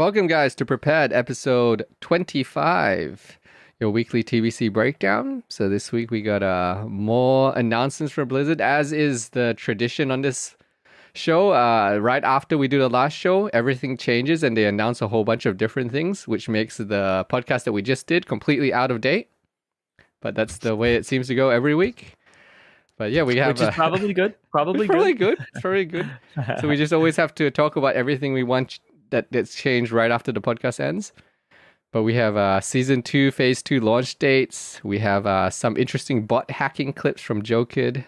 Welcome, guys, to Prepared episode 25, your weekly TBC breakdown. So this week we got more announcements from Blizzard, as is the tradition on this show. Right after we do the last show, everything changes and they announce a whole bunch of different things, which makes the podcast that we just did completely out of date. But that's the way it seems to go every week. But yeah, we have... Which is probably good. Probably good. It's very good. So we just always have to talk about everything we want that gets changed right after the podcast ends. But we have Season 2, Phase 2 launch dates. We have some interesting bot hacking clips from Jokid,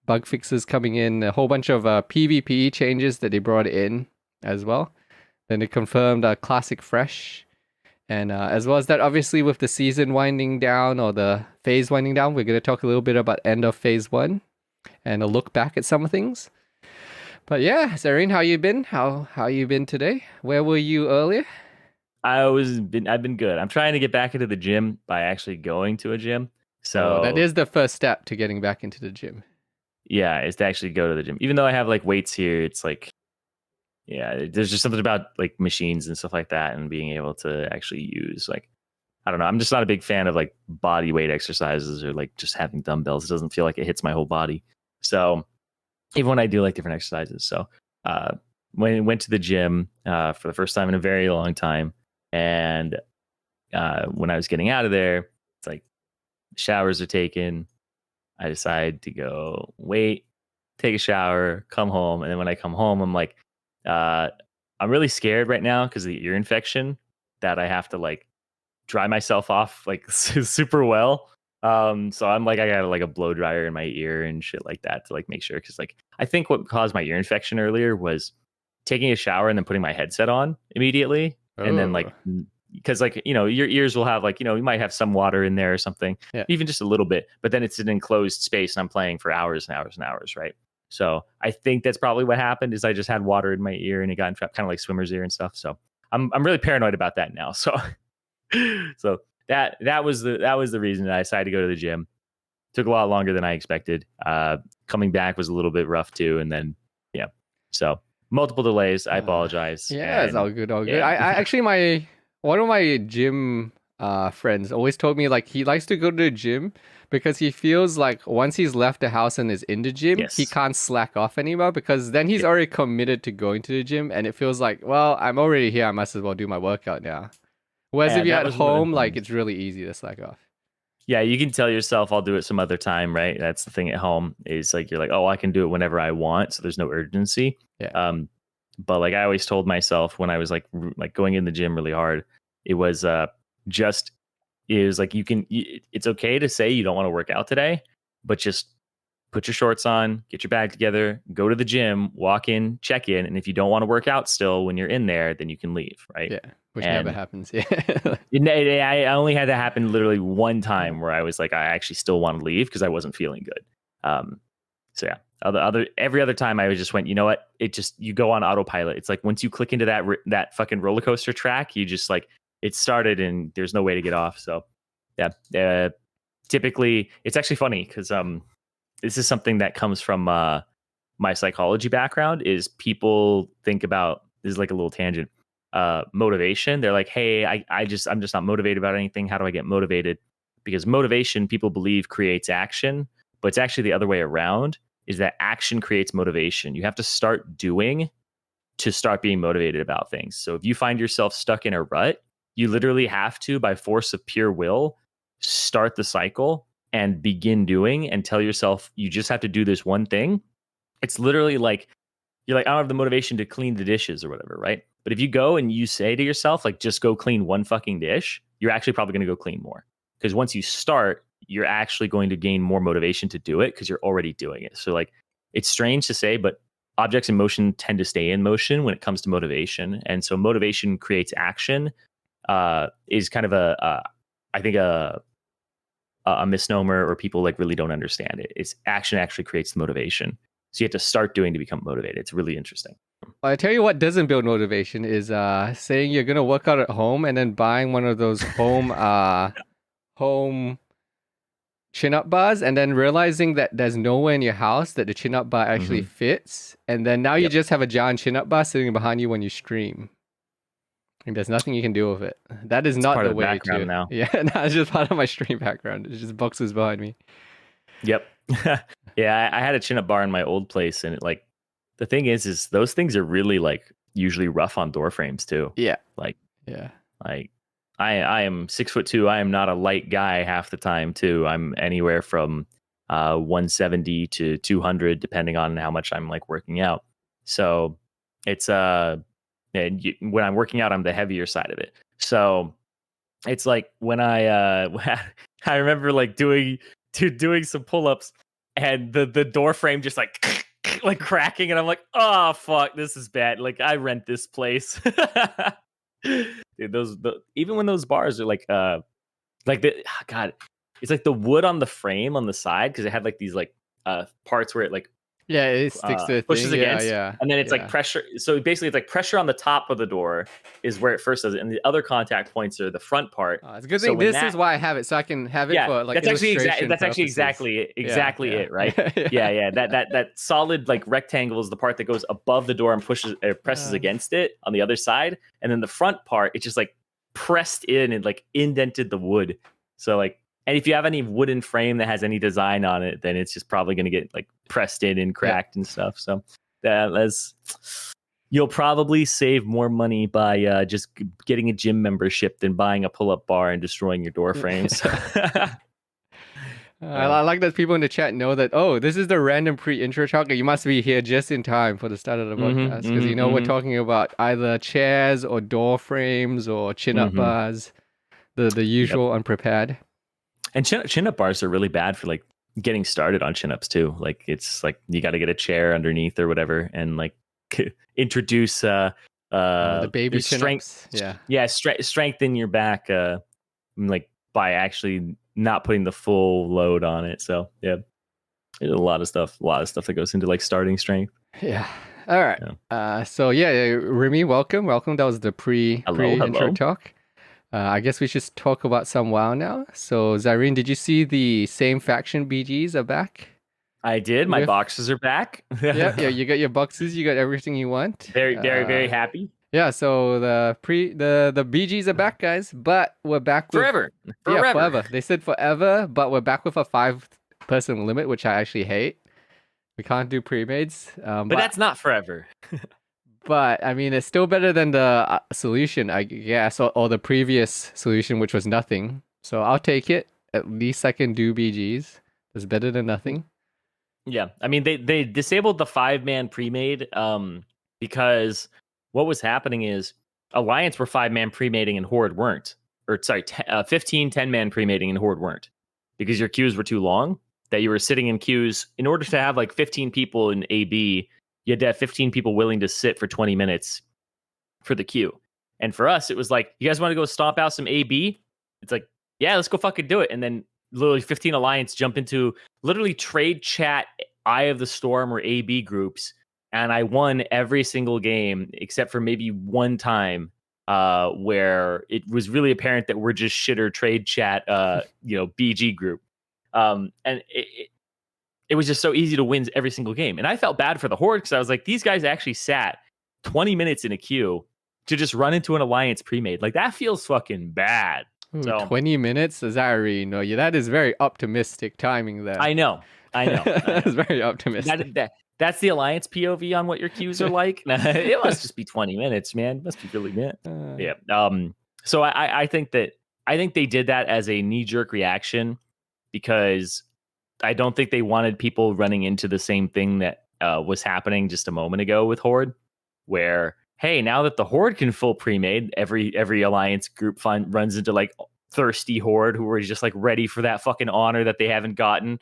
bug fixes coming in, a whole bunch of PvP changes that they brought in as well. Then they confirmed Classic Fresh. And as well as that, obviously, with the season winding down or the phase winding down, we're going to talk a little bit about end of Phase 1 and a look back at some things. But yeah, Zirene, how you been? How you been today? Where were you earlier? I've been good. I'm trying to get back into the gym by actually going to a gym. So that is the first step to getting back into the gym. Yeah, is to actually go to the gym. Even though I have like weights here, it's like, yeah, there's just something about like machines and stuff like that and being able to actually use, like, I don't know. I'm just not a big fan of like body weight exercises or like just having dumbbells. It doesn't feel like it hits my whole body. So even when I do like different exercises. So when I went to the gym for the first time in a very long time, and when I was getting out of there, it's like showers are taken. I decide to go take a shower, come home. And then when I come home, I'm like, I'm really scared right now because of the ear infection that I have to like dry myself off like super well. So I'm like, I got like a blow dryer in my ear and shit like that to like make sure. Cause like, I think what caused my ear infection earlier was taking a shower and then putting my headset on immediately. And then like, cause like, you know, your ears will have like, you know, you might have some water in there or something, even just a little bit, but then it's an enclosed space and I'm playing for hours and hours and hours. Right. So I think that's probably what happened is I just had water in my ear and it got trapped, kind of like swimmer's ear and stuff. So I'm really paranoid about that now. So, so that was the reason that I decided to go to the gym. Took a lot longer than I expected. Coming back was a little bit rough too. And then, yeah, so multiple delays. I apologize. Yeah, it's all good. I actually, one of my gym friends always told me like he likes to go to the gym because he feels like once he's left the house and is in the gym, he can't slack off anymore because then he's already committed to going to the gym and it feels like, well, I'm already here. I must as well do my workout now. Whereas if you're at home, like it's really easy to slack off. Yeah, you can tell yourself I'll do it some other time, right? That's the thing at home is like you're like, oh, I can do it whenever I want, so there's no urgency. Yeah. But like I always told myself when I was like going in the gym really hard, it was like it's okay to say you don't want to work out today, but just put your shorts on, get your bag together, go to the gym, walk in, check in, and if you don't want to work out still when you're in there, then you can leave, right? Yeah. Which never happens. Yeah. I only had that happen literally one time where I was like, I actually still want to leave because I wasn't feeling good. So yeah, every other time I just went, you know what? You go on autopilot. It's like once you click into that fucking roller coaster track, you just like it started and there's no way to get off. So yeah, typically it's actually funny because this is something that comes from my psychology background. Is people think about this is like a little tangent. Motivation. They're like, hey, I'm just not motivated about anything. How do I get motivated? Because motivation, people believe, creates action, but it's actually the other way around, is that action creates motivation. You have to start doing to start being motivated about things. So if you find yourself stuck in a rut, you literally have to, by force of pure will, start the cycle and begin doing and tell yourself you just have to do this one thing. It's literally like, you're like, I don't have the motivation to clean the dishes or whatever, right? But if you go and you say to yourself, like, just go clean one fucking dish, you're actually probably going to go clean more. Because once you start, you're actually going to gain more motivation to do it because you're already doing it. So like, it's strange to say, but objects in motion tend to stay in motion when it comes to motivation. And so motivation creates action is kind of I think a misnomer, or people like really don't understand it. It's action actually creates the motivation. So you have to start doing to become motivated. It's really interesting. I tell you what doesn't build motivation is saying you're going to work out at home and then buying one of those home chin-up bars and then realizing that there's nowhere in your house that the chin-up bar actually fits. And then now you just have a giant chin-up bar sitting behind you when you stream. There's nothing you can do with it. That is It's not part the of the way background to. now. Yeah, no, it's just part of my stream background. It's just boxes behind me. Yep. Yeah, I had a chin up bar in my old place, and the thing is those things are really like usually rough on door frames too. Yeah. Like Yeah. like I am 6'2". I am not a light guy half the time too. I'm anywhere from 170 to 200 depending on how much I'm like working out. So it's when I'm working out, I'm the heavier side of it. So it's like when I I remember like doing some pull-ups and the door frame just like like cracking, and I'm like, oh fuck, this is bad. Like I rent this place. Dude, even when those bars are God, it's like the wood on the frame on the side, because it had like these like parts where it like Yeah, it sticks to the pushes thing. against, Yeah. and then it's like pressure. So basically, it's like pressure on the top of the door is where it first does it, and the other contact points are the front part. It's a good thing. This is why I have it, so I can have it for like that's actually illustration exactly purposes. it, right? Yeah. That solid like rectangle is the part that goes above the door and presses against it on the other side, and then the front part, it's just like pressed in and like indented the wood. So like, and if you have any wooden frame that has any design on it, then it's just probably going to get like pressed in and cracked and stuff. So you'll probably save more money by just getting a gym membership than buying a pull-up bar and destroying your door frames. I like that people in the chat know that, oh, this is the random pre-intro talk. You must be here just in time for the start of the podcast, because we're talking about either chairs or door frames or chin-up bars, the usual unprepared. And chin-up bars are really bad for like getting started on chin-ups too. Like it's like you got to get a chair underneath or whatever, and like introduce the baby strength. Yeah, strengthen your back, like by actually not putting the full load on it. So yeah, there's a lot of stuff that goes into like starting strength. Yeah. All right. So Remy, welcome. That was the pre-intro talk. I guess we should talk about some WoW now. So, Zirene, did you see the same faction BGs are back? I did. My boxes are back. yeah, you got your boxes. You got everything you want. Very, very happy. Yeah, so the BGs are back, guys. But we're back with, forever. Yeah, forever. They said forever, but we're back with a 5-person limit, which I actually hate. We can't do pre-mades. But that's not forever. But I mean, it's still better than the solution, I guess, or the previous solution, which was nothing. So I'll take it. At least I can do BGs. It's better than nothing. Yeah, I mean, they disabled the 5-man pre-made because what was happening is Alliance were 5-man pre-mating and Horde weren't. Or sorry, 15 10-man pre-mating and Horde weren't, because your queues were too long. That you were sitting in queues in order to have like 15 people in AB. You had to have 15 people willing to sit for 20 minutes for the queue. And for us, it was like, you guys want to go stomp out some AB? It's like, yeah, let's go fucking do it. And then literally 15 Alliance jump into literally trade chat, Eye of the Storm or AB groups. And I won every single game except for maybe one time where it was really apparent that we're just shitter trade chat, BG group. And it was just so easy to win every single game. And I felt bad for the Horde, because I was like, these guys actually sat 20 minutes in a queue to just run into an Alliance pre-made. Like, that feels fucking bad. Ooh, so 20 minutes? Zari, no, that is very optimistic timing there. I know. That's very optimistic. That's the Alliance POV on what your queues are like. It must just be 20 minutes, man. It must be really good. Yeah. So I think they did that as a knee-jerk reaction, because I don't think they wanted people running into the same thing that was happening just a moment ago with Horde, where, hey, now that the Horde can full pre-made, every Alliance group runs into like thirsty Horde who are just like ready for that fucking honor that they haven't gotten,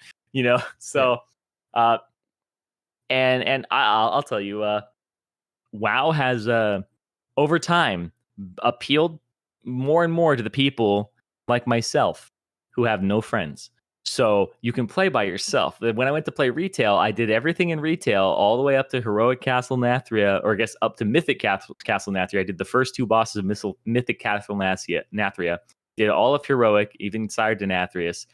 So, and I'll tell you, WoW has over time appealed more and more to the people like myself who have no friends. So you can play by yourself. When I went to play retail, I did everything in retail all the way up to Heroic Castle Nathria, or I guess up to Mythic Castle Nathria. I did the first 2 bosses of Mythic Castle Nathria. Did all of Heroic, even Sire Denathrius.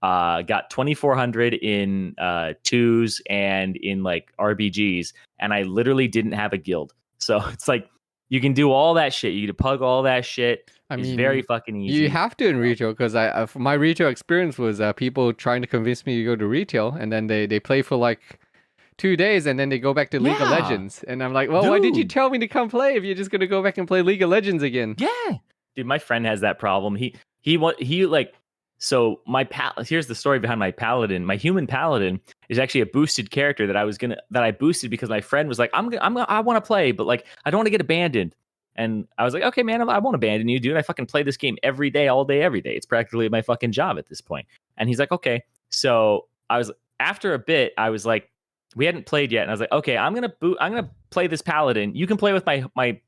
Got 2,400 in 2s and in like RBGs, and I literally didn't have a guild. So it's like You can do all that shit. You can pug all that shit. It's very fucking easy. You have to in retail because my retail experience was people trying to convince me to go to retail, and then they play for like 2 days, and then they go back to League of Legends, and I'm like, well, why did you tell me to come play if you're just gonna go back and play League of Legends again? Yeah, dude, my friend has that problem. So here's the story behind my paladin. My human paladin is actually a boosted character that I boosted because my friend was like, I want to play, but like I don't want to get abandoned. And I was like, okay, man, I won't abandon you, dude. I fucking play this game every day, all day, every day. It's practically my fucking job at this point. And he's like, okay. So after a bit, I was like, we hadn't played yet, and I was like, okay, I'm gonna play this paladin. You can play with my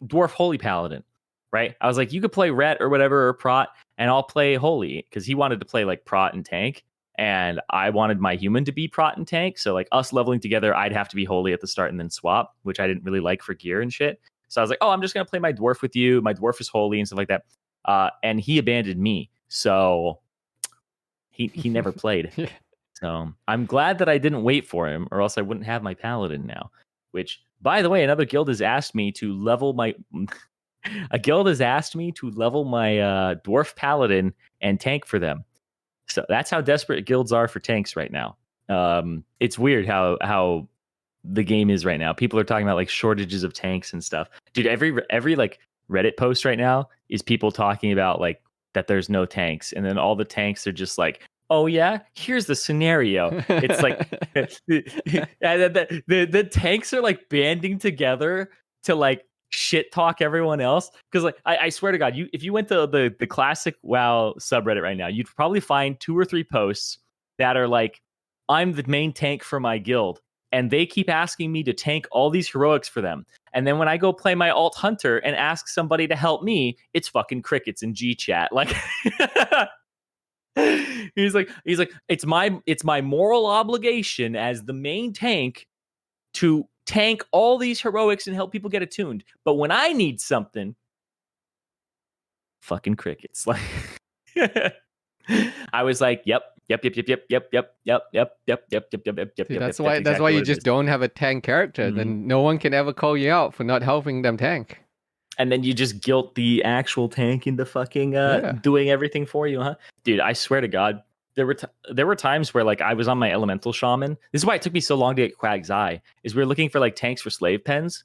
dwarf holy paladin, right? I was like, you could play ret or whatever or prot, and I'll play holy because he wanted to play like prot and tank, and I wanted my human to be prot and tank. So like us leveling together, I'd have to be holy at the start and then swap, which I didn't really like for gear and shit. So I was like, oh, I'm just gonna play my dwarf with you. My dwarf is holy and stuff like that. And he abandoned me, so he never played. Yeah. So I'm glad that I didn't wait for him, or else I wouldn't have my paladin now. Which, by the way, another guild has asked me to level my dwarf paladin and tank for them. So that's how desperate guilds are for tanks right now. It's weird how the game is right now. People are talking about like shortages of tanks and stuff. Dude, every like Reddit post right now is people talking about like that there's no tanks, and then all the tanks are just like, oh yeah, here's the scenario. It's like the tanks are like banding together to like shit talk everyone else. Because like I swear to God, if you went to the classic WoW subreddit right now, you'd probably find 2 or 3 posts that are like, I'm the main tank for my guild, and they keep asking me to tank all these heroics for them. And then when I go play my alt hunter and ask somebody to help me, it's fucking crickets in G chat. Like he's like it's my moral obligation as the main tank to tank all these heroics and help people get attuned, but when I need something, fucking crickets. Like I was like, yep. Dude, that's why you just don't have a tank character. Mm-hmm. Then no one can ever call you out for not helping them tank. And then you just guilt the actual tank into fucking doing everything for you, huh? Dude, I swear to God, there were times where like I was on my elemental shaman. This is why it took me so long to get Quag's Eye, is we were looking for like tanks for slave pens.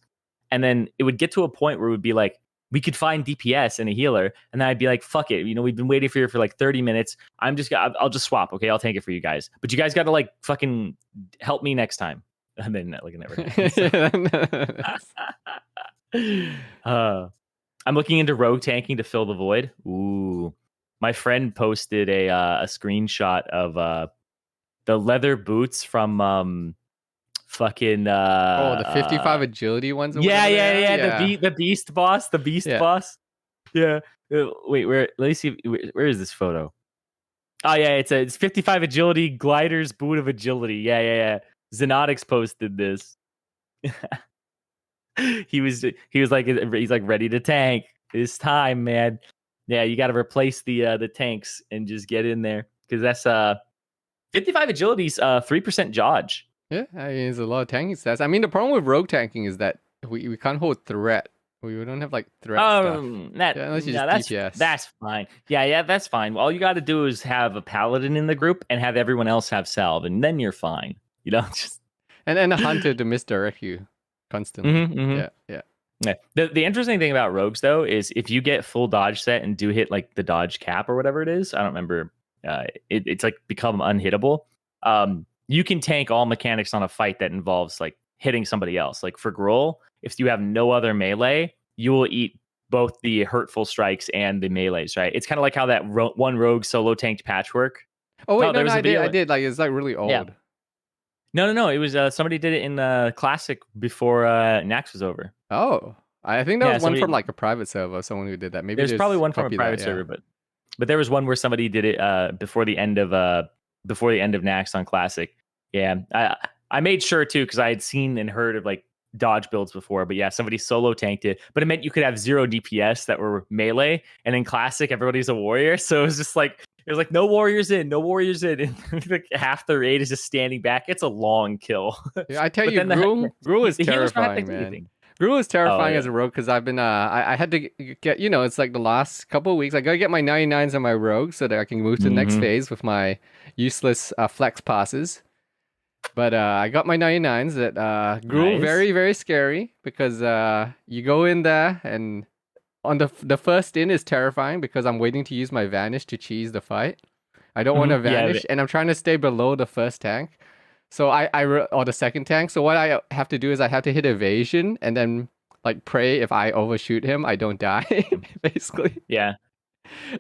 And then it would get to a point where it would be like, we could find DPS and a healer. And then I'd be like, fuck it. You know, we've been waiting for you for like 30 minutes. I'll just swap. Okay, I'll tank it for you guys. But you guys got to like fucking help me next time. And then like it never happened. I'm looking into rogue tanking to fill the void. Ooh, my friend posted a screenshot of the leather boots from fucking the 55 agility ones. Yeah. The beast boss. Boss. Yeah. Wait, let me see. Where is this photo? Oh yeah, it's 55 agility gliders boot of agility. Yeah. Xenotics posted this. He's like ready to tank. It's time, man. Yeah, you got to replace the tanks and just get in there, because that's 55 agility's 3% dodge. Yeah, I mean, it's a lot of tanking stats. I mean, the problem with rogue tanking is that we can't hold threat. We don't have like threat stuff. That's fine. Yeah, that's fine. All you got to do is have a paladin in the group and have everyone else have salve, and then you're fine. You know, just and a hunter to misdirect you constantly. Mm-hmm. Yeah. The interesting thing about rogues though is if you get full dodge set and do hit like the dodge cap or whatever it is, I don't remember. It's like become unhittable. You can tank all mechanics on a fight that involves like hitting somebody else. Like for Gruul, if you have no other melee, you will eat both the hurtful strikes and the melees, right? It's kind of like how that one rogue solo tanked Patchwork. Oh wait, no, I did. Like it's like really old. Yeah. No. It was somebody did it in Classic before Nax was over. Oh, I think that was one from like a private server. Someone who did that. Maybe there's probably one from a private server, but there was one where somebody did it before the end of Nax on Classic. Yeah, I made sure too because I had seen and heard of like dodge builds before. But yeah, somebody solo tanked it, but it meant you could have 0 DPS that were melee, and in Classic everybody's a warrior, so it was just like. It was like, no warriors in. And like half the raid is just standing back. It's a long kill. Yeah, I tell you, Gruul is terrifying, man. Gruul Gruul is terrifying yeah. as a rogue because I've been I had to get, it's like the last couple of weeks I gotta get my 99s on my rogue so that I can move to the next phase with my useless flex passes. But I got my 99s that Gruul, Nice. very, very scary because you go in there and on the first in is terrifying because I'm waiting to use my vanish to cheese the fight. I don't want to vanish and I'm trying to stay below the first tank. So or the second tank. So what I have to do is I have to hit evasion and then like pray if I overshoot him, I don't die, basically. Yeah.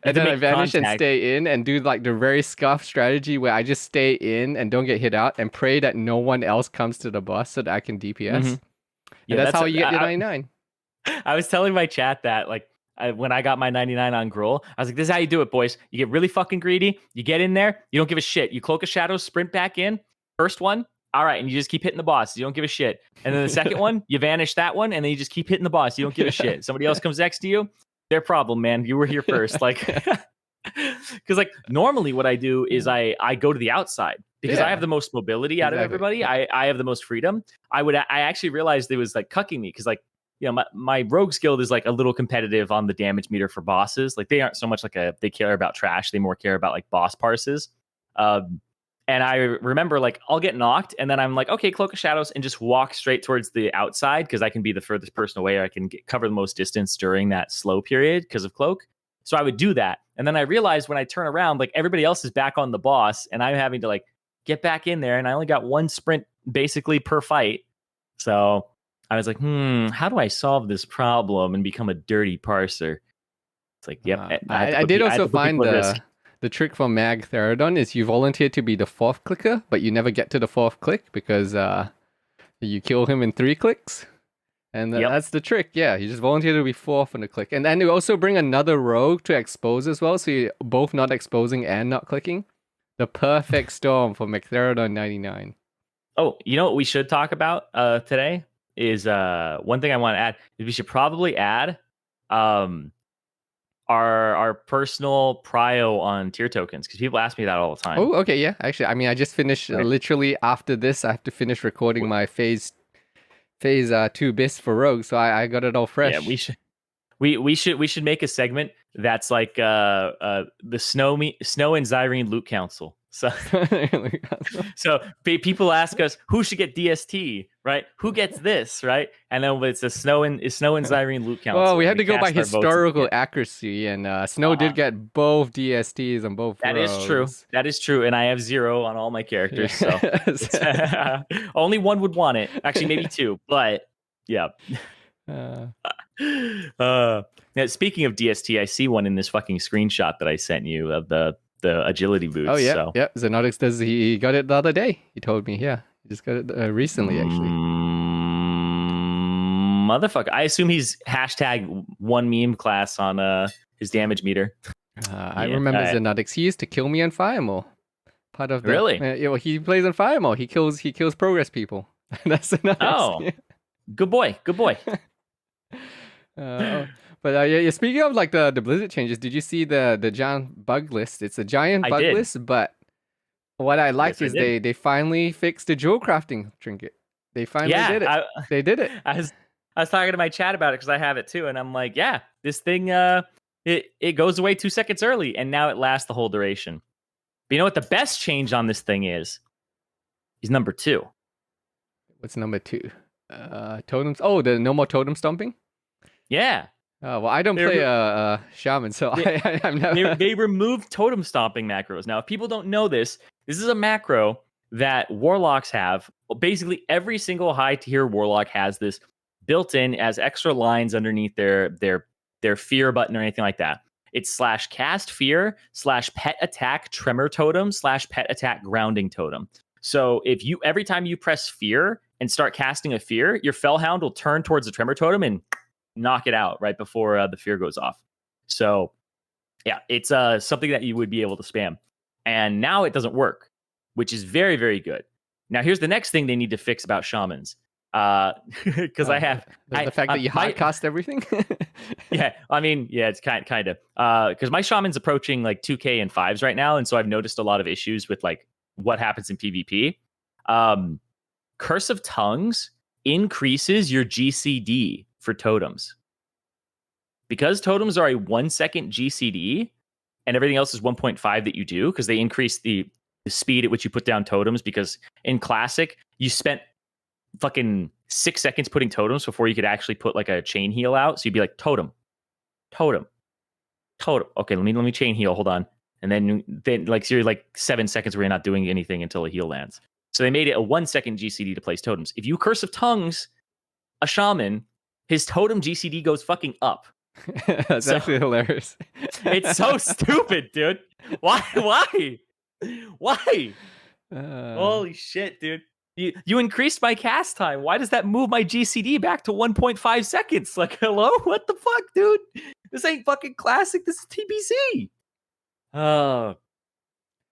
And then I vanish and stay in and do like the very scuffed strategy where I just stay in and don't get hit out and pray that no one else comes to the boss so that I can DPS. And that's how you get your 99. I was telling my chat that like when I got my 99 on Gruul, I was like, this is how you do it, boys. You get really fucking greedy. You get in there. You don't give a shit. You Cloak of Shadows, sprint back in. First one. All right. And you just keep hitting the boss. You don't give a shit. And then the second one, you vanish that one. And then you just keep hitting the boss. You don't give a shit. Somebody else comes next to you. Their problem, man. You were here first. Like, because like normally what I do is I go to the outside because I have the most mobility out of everybody. I have the most freedom. I actually realized it was like cucking me because like, my rogues guild is like a little competitive on the damage meter for bosses. Like they aren't so much like they care about trash. They more care about like boss parses. And I remember like I'll get knocked and then I'm like, okay, Cloak of Shadows and just walk straight towards the outside because I can be the furthest person away. Or I can cover the most distance during that slow period because of Cloak. So I would do that. And then I realized when I turn around, like everybody else is back on the boss and I'm having to like get back in there. And I only got one sprint basically per fight. So I was like, how do I solve this problem and become a dirty parser? It's like, yep. I did also find the trick from Mag Therodon is you volunteer to be the fourth clicker, but you never get to the fourth click because you kill him in 3 clicks. And that's the trick. Yeah, you just volunteer to be fourth on the click. And then you also bring another rogue to expose as well, so you're both not exposing and not clicking. The perfect storm for Magtherodon 99. Oh, you know what we should talk about today is one thing I want to add is we should probably add our personal prio on tier tokens because people ask me that all the time. Oh, okay, yeah. Actually, I mean, I just finished literally after this. I have to finish recording my phase 2 bis for Rogue, so I got it all fresh. Yeah, we should make a segment that's like the Snow and Zirene loot council. So people ask us who should get DST, right? Who gets this, right? And then it's Snow and Zirene loot council. Well, we had to go by historical accuracy, and Snow did get both DSTs on both. That is true. That is true, and I have 0 on all my characters. So only one would want it. Actually, maybe 2, but yeah. Now, speaking of DST, I see one in this fucking screenshot that I sent you of the agility boots. Oh yeah, so. yeah. Xenotix does. He got it the other day. He told me. Yeah, he just got it recently, actually. Motherfucker! I assume he's #1 meme class on his damage meter. I remember Xenotix. He used to kill me on Fire Mode. Part of really? Well, he plays on Fire Mode. He kills progress people. That's Xenotix. Oh, yeah. Good boy. But yeah, speaking of like the Blizzard changes, did you see the giant bug list? It's a giant bug list, but what I like is they finally fixed the jewel crafting trinket. They finally did it. They did it. I was talking to my chat about it because I have it too, and I'm like, yeah, this thing it goes away 2 seconds early, and now it lasts the whole duration. But you know what the best change on this thing is? He's number 2. What's number 2? Totems. Oh, the no more totem stomping. Yeah. Well, I don't play shaman, so I'm never. They removed totem stomping macros. Now, if people don't know this is a macro that warlocks have. Basically, every single high tier warlock has this built in as extra lines underneath their fear button or anything like that. It's /cast fear /pet attack tremor totem /pet attack grounding totem. So if every time you press fear and start casting a fear, your Fellhound will turn towards the tremor totem and knock it out right before the fear goes off. So yeah, it's something that you would be able to spam. And now it doesn't work, which is very, very good. Now here's the next thing they need to fix about shamans. Because I have the fact that you hard cast everything. Yeah, I mean, yeah, it's kind of because my shaman's approaching like 2K and 5s right now, and so I've noticed a lot of issues with like what happens in PvP. Curse of Tongues increases your GCD for totems. Because totems are a 1 second GCD and everything else is 1.5 that you do, because they increase the speed at which you put down totems, because in Classic, you spent fucking 6 seconds putting totems before you could actually put like a chain heal out. So you'd be like, totem. Okay, let me chain heal. Hold on. And then like, so you're like 7 seconds where you're not doing anything until a heal lands. So they made it a 1 second GCD to place totems. If you Curse of Tongues a shaman, his totem GCD goes fucking up. That's actually hilarious. It's so stupid, dude. Why? Holy shit, dude. You increased my cast time. Why does that move my GCD back to 1.5 seconds? Like, hello? What the fuck, dude? This ain't fucking Classic. This is TBC.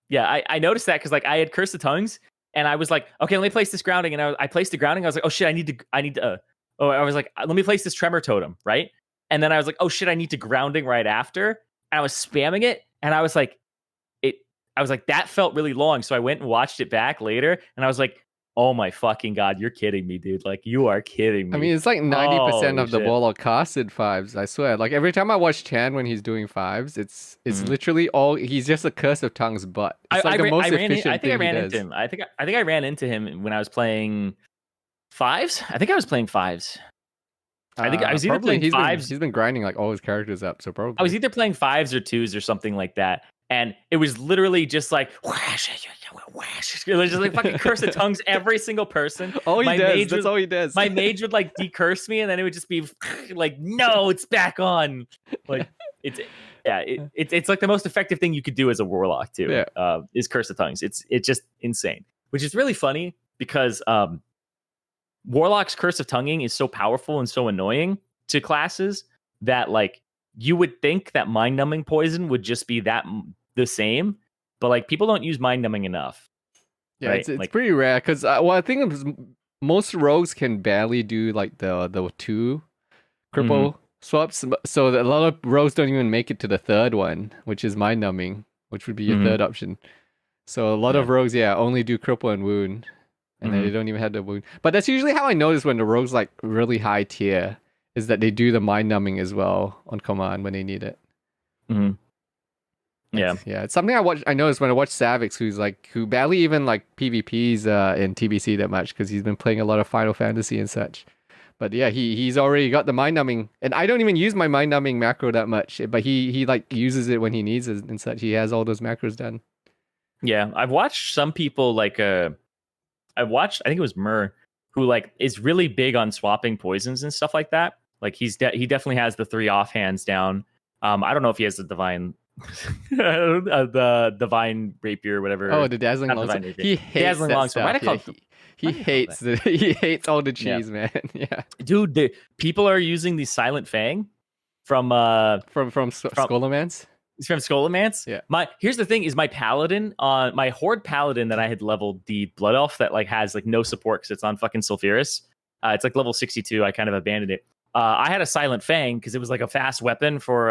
Yeah, I noticed that because like I had Curse of Tongues and I was like, okay, let me place this grounding. And I placed the grounding. I was like, oh shit, I need to I was like, let me place this tremor totem, right? And then I was like, oh shit, I need to grounding right after. And I was spamming it. And I was like, that felt really long. So I went and watched it back later. And I was like, oh my fucking God, you're kidding me, dude. Like, you are kidding me. I mean, it's like 90% of the Warlock casted fives, I swear. Like, every time I watch Chan when he's doing fives, it's literally he's just a Curse of Tongues butt. It's like the most efficient thing he does. I think I ran into him when I was playing fives. I think I was playing fives. I think I was either playing fives. He's been grinding like all his characters up, so probably. I was either playing fives or twos or something like that. And it was literally just like, it was just like fucking Curse of Tongues every single person. All he does, that's all he does. My mage would like decurse me, and then it would just be like, no, it's back on. Like, it's like the most effective thing you could do as a warlock too. Yeah. Is Curse of Tongues. It's just insane, which is really funny because Warlock's Curse of Tonguing is so powerful and so annoying to classes that like you would think that mind numbing poison would just be the same, but like people don't use mind numbing enough. Yeah, right? it's pretty rare because I think most rogues can barely do like the 2 cripple swaps, so a lot of rogues don't even make it to the third one, which is mind numbing, which would be your third option. So a lot of rogues, only do cripple and wound. And then they don't even have the wound. But that's usually how I notice when the rogue's like really high tier, is that they do the mind numbing as well on command when they need it. Yeah, it's something I noticed when I watch Savix, who barely even like PvPs in TBC that much because he's been playing a lot of Final Fantasy and such. But yeah, he's already got the mind numbing, and I don't even use my mind numbing macro that much. But he like uses it when he needs it and such. He has all those macros done. Yeah, I've watched some people like I think it was Mur, who like is really big on swapping poisons and stuff like that. Like he definitely has the 3 offhands down. I don't know if he has the divine, the divine rapier or whatever. Oh, the dazzling longsword. He hates dazzling that longsword. stuff. He hates he hates all the cheese, man. Yeah, dude. People are using the Silent Fang from Scholomance. It's from Scholomance. Yeah. Here's the thing: is my paladin on my horde paladin that I had leveled the blood elf that like has like no support because it's on fucking Sulfuris. It's like level 62. I kind of abandoned it. I had a Silent Fang because it was like a fast weapon for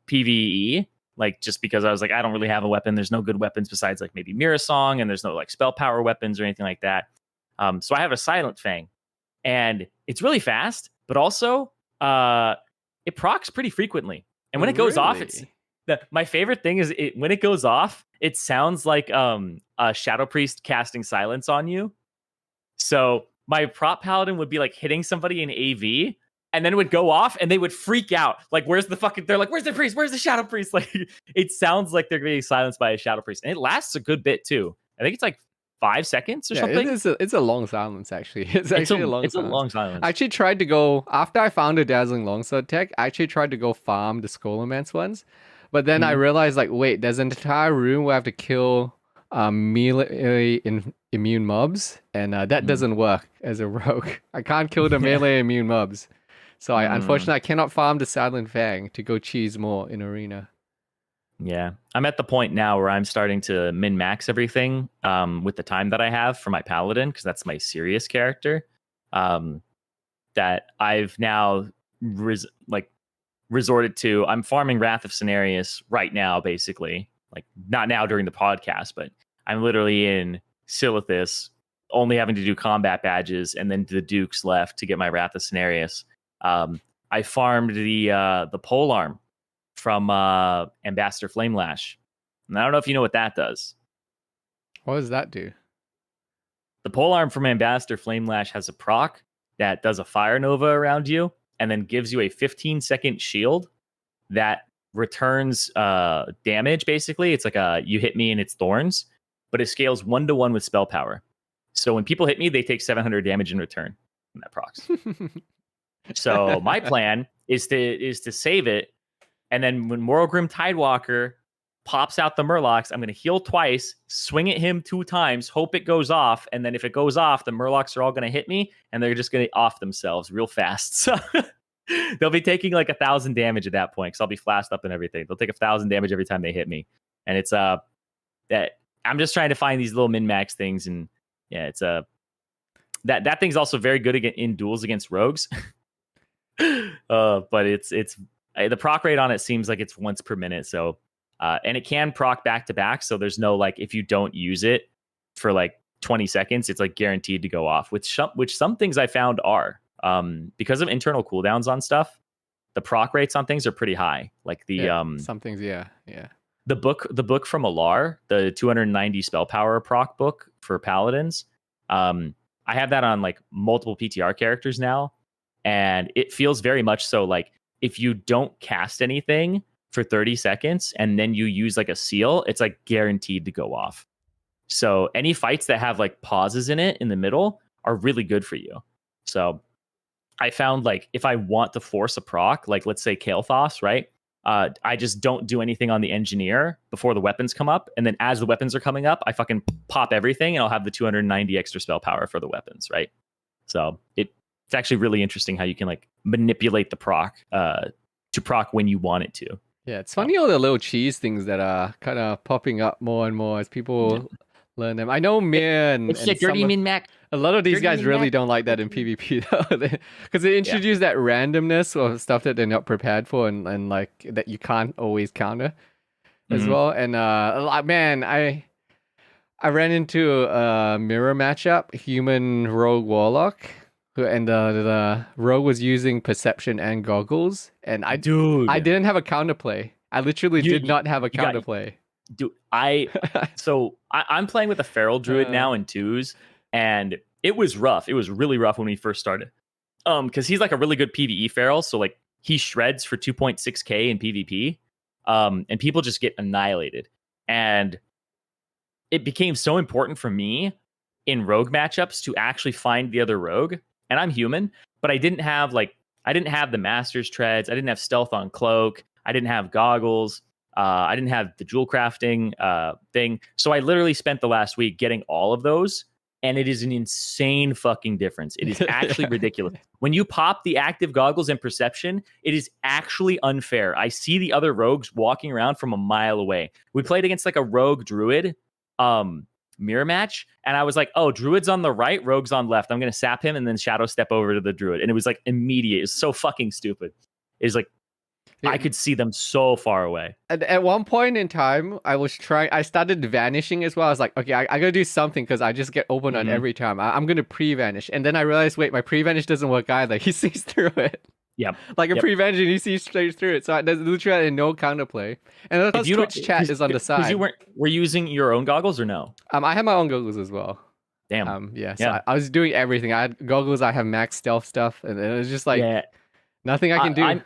PvE. Like just because I was like, I don't really have a weapon. There's no good weapons besides like maybe Mirror Song, and there's no like spell power weapons or anything like that. So I have a Silent Fang, and it's really fast, but also it procs pretty frequently. And when it goes off, my favorite thing is when it goes off, it sounds like a Shadow Priest casting silence on you. So my prop paladin would be like hitting somebody in AV, and then it would go off, and they would freak out. Like, they're like, where's the priest? Where's the Shadow Priest? Like, it sounds like they're getting silenced by a Shadow Priest, and it lasts a good bit too. I think it's like 5 seconds or something. It's a long silence, actually. It's a long silence. I actually tried to go, after I found a Dazzling Longsword tech, I actually tried to go farm the Scholomance ones. But then I realized, like, wait, there's an entire room where I have to kill melee immune mobs, and that doesn't work as a rogue. I can't kill the melee immune mobs. So unfortunately, I cannot farm the Silent Fang to go cheese more in Arena. Yeah, I'm at the point now where I'm starting to min-max everything with the time that I have for my Paladin, because that's my serious character. That I've now resorted to. I'm farming Wrath of Cenarius right now, basically. Like, not now during the podcast, but I'm literally in Silithus only having to do combat badges and then the Dukes left to get my Wrath of Cenarius. I farmed the polearm from Ambassador Flamelash. And I don't know if you know what that does. What does that do? The polearm from Ambassador Flamelash has a proc that does a fire nova around you and then gives you a 15-second shield that returns damage, basically. It's like you hit me and it's thorns, but it scales 1-to-1 with spell power. So when people hit me, they take 700 damage in return from that procs. So my plan is to save it, and then when Morrowgrim Tidewalker pops out the Murlocs, I'm going to heal twice, swing at him 2 times, hope it goes off, and then if it goes off, the Murlocs are all going to hit me, and they're just going to off themselves real fast. So they'll be taking like 1,000 damage at that point, because I'll be flashed up and everything. They'll take 1,000 damage every time they hit me, and it's that I'm just trying to find these little min-max things, and yeah, it's that thing's also very good in duels against rogues. But it's the proc rate on it seems like it's once per minute, so and it can proc back to back, so there's no like if you don't use it for like 20 seconds, it's like guaranteed to go off, which some things I found are because of internal cooldowns on stuff. The proc rates on things are pretty high, like the some things, yeah. The book from Alar, the 290 spell power proc book for paladins. I have that on like multiple PTR characters now, and it feels very much so like if you don't cast anything for 30 seconds and then you use like a seal, it's like guaranteed to go off. So any fights that have like pauses in it in the middle are really good for you. So I found like if I want to force a proc, like let's say Kael'thas, right? I just don't do anything on the engineer before the weapons come up. And then as the weapons are coming up, I fucking pop everything and I'll have the 290 extra spell power for the weapons, right? So it's actually really interesting how you can like manipulate the proc to proc when you want it to. Yeah, it's funny all the little cheese things that are kind of popping up more and more as people learn them. I know Mir and it's dirty min-max. A lot of these guys really don't like that in PvP though, because they introduce that randomness or stuff that they're not prepared for, and like that you can't always counter as well. And man, I ran into a mirror matchup, human rogue warlock, and the rogue was using perception and goggles, and I didn't have a counterplay. I literally did not have a counterplay. I'm playing with a feral druid now in 2s, and it was rough. It was really rough when we first started. Because he's like a really good PvE feral, so like he shreds for 2.6k in PvP. And people just get annihilated. And it became so important for me in rogue matchups to actually find the other rogue. And I'm human, but I didn't have the master's treads, I didn't have stealth on cloak, I didn't have goggles. I didn't have the jewel crafting thing. So I literally spent the last week getting all of those. And it is an insane fucking difference. It is actually ridiculous. When you pop the active goggles and perception, it is actually unfair. I see the other rogues walking around from a mile away. We played against like a rogue druid mirror match. And I was like, oh, druid's on the right, rogue's on left. I'm going to sap him and then shadow step over to the druid. And it was like immediate. It's so fucking stupid. It's like, I could see them so far away. At one point in time, I started vanishing as well. I was like, okay, I gotta do something because I just get open on every time. I'm gonna pre-vanish. And then I realized, wait, my pre-vanish doesn't work either. He sees through it. Yep. Like a pre-vanish and he sees straight through it. So there's literally no counterplay. And then Twitch chat is on the side. You were using your own goggles or no? I have my own goggles as well. Damn. So I was doing everything. I had goggles, I have max stealth stuff, and it was just like nothing I can do.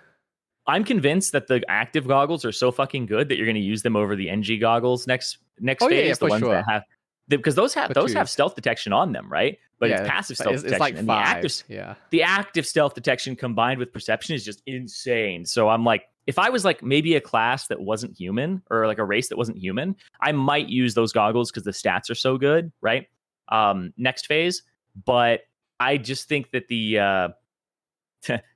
I'm convinced that the active goggles are so fucking good that you're going to use them over the NG goggles next phase. The ones that have, because those have stealth detection on them, right? But it's passive stealth detection. It's like and 5. The active stealth detection combined with perception is just insane. So I'm like, if I was like maybe a class that wasn't human or like a race that wasn't human, I might use those goggles because the stats are so good, right? Next phase, but I just think that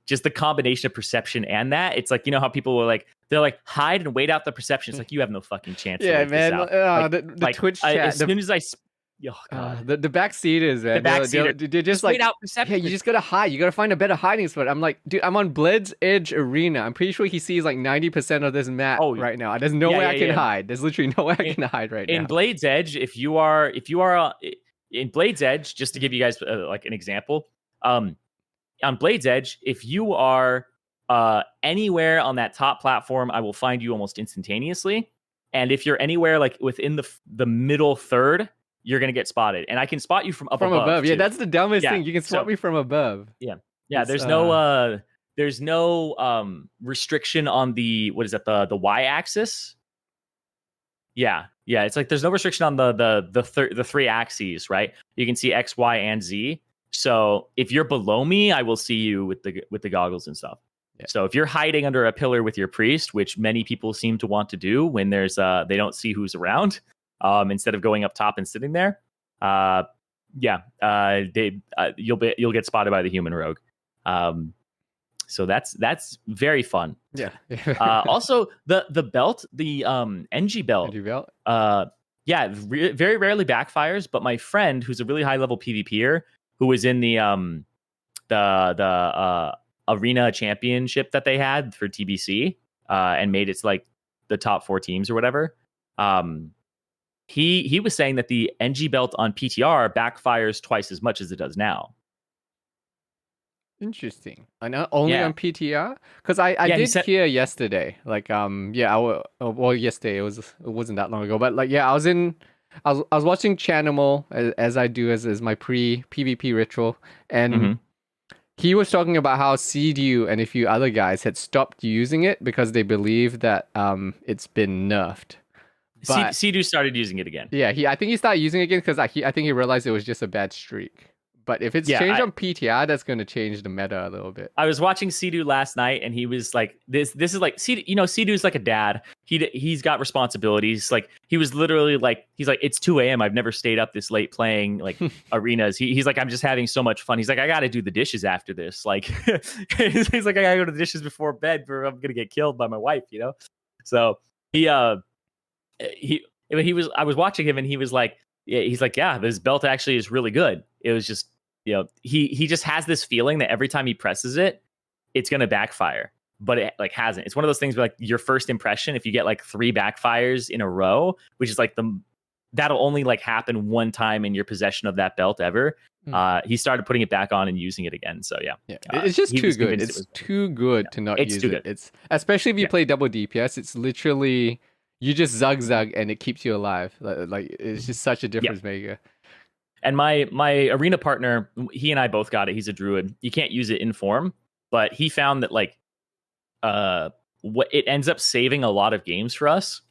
just the combination of perception and that, it's like, you know how people were like, they're like, hide and wait out the perception. It's like, you have no fucking chance. Yeah, man. The Twitch chat. As soon as I, the backseaters, man. They're just like, wait out perception. Yeah, you just gotta hide. You gotta find a better hiding spot. I'm like, dude, I'm on Blizz's Edge Arena. I'm pretty sure he sees like 90% of this map right now. There's no way I can hide. There's literally no way I can hide right now. In Blade's Edge, if you are in Blade's Edge, just to give you guys like an example, on Blade's Edge, if you are anywhere on that top platform, I will find you almost instantaneously. And if you're anywhere like within the middle third, you're gonna get spotted. And I can spot you from above. Yeah, that's the dumbest thing. You can spot me from above. Yeah. It's, There's no restriction on the the y-axis. Yeah. It's like there's no restriction on the three axes, right? You can see X, Y, and Z. So if you're below me, I will see you with the goggles and stuff. Yeah. So if you're hiding under a pillar with your priest, which many people seem to want to do when there's they don't see who's around, instead of going up top and sitting there, you'll get spotted by the human rogue. So that's very fun. Yeah. Also, the belt, the engy belt. Engy belt. Very rarely backfires. But my friend, who's a really high level PvPer, who was in the arena championship that they had for TBC, and made it to like the top 4 teams or whatever. He was saying that the engy belt on PTR backfires twice as much as it does now. Interesting. And only on PTR? Because I did hear yesterday. Like yesterday it wasn't that long ago. But like I was watching Chanimal as I do as my PvP ritual, and he was talking about how Sea-Dew and a few other guys had stopped using it because they believe that it's been nerfed. But Sea-Dew started using it again. Yeah, I think he started using it again because I think he realized it was just a bad streak. But if it's changed on PTR, that's going to change the meta a little bit. I was watching Sea-Dew last night, and he was like, "This is like Sea-Dew's like a dad. He's got responsibilities. Like he was literally like, he's like, it's 2 a.m. I've never stayed up this late playing like arenas. He's like, I'm just having so much fun. He's like, I got to do the dishes after this. Like he's like, I got to go to the dishes before bed, or I'm gonna get killed by my wife. So I was watching him, and he was like, yeah, this belt actually is really good. It was just, he just has this feeling that every time he presses it, it's going to backfire, but it like hasn't. It's one of those things where like your first impression, if you get like 3 backfires in a row, which is like that'll only like happen one time in your possession of that belt ever. He started putting it back on and using it again. So yeah. It's just too good. It's too good to not use it. It's especially if you play double DPS. It's literally you just zug and it keeps you alive. Like it's just such a difference maker. And my arena partner, he and I both got it. He's a druid. You can't use it in form, but he found that like what it ends up saving a lot of games for us,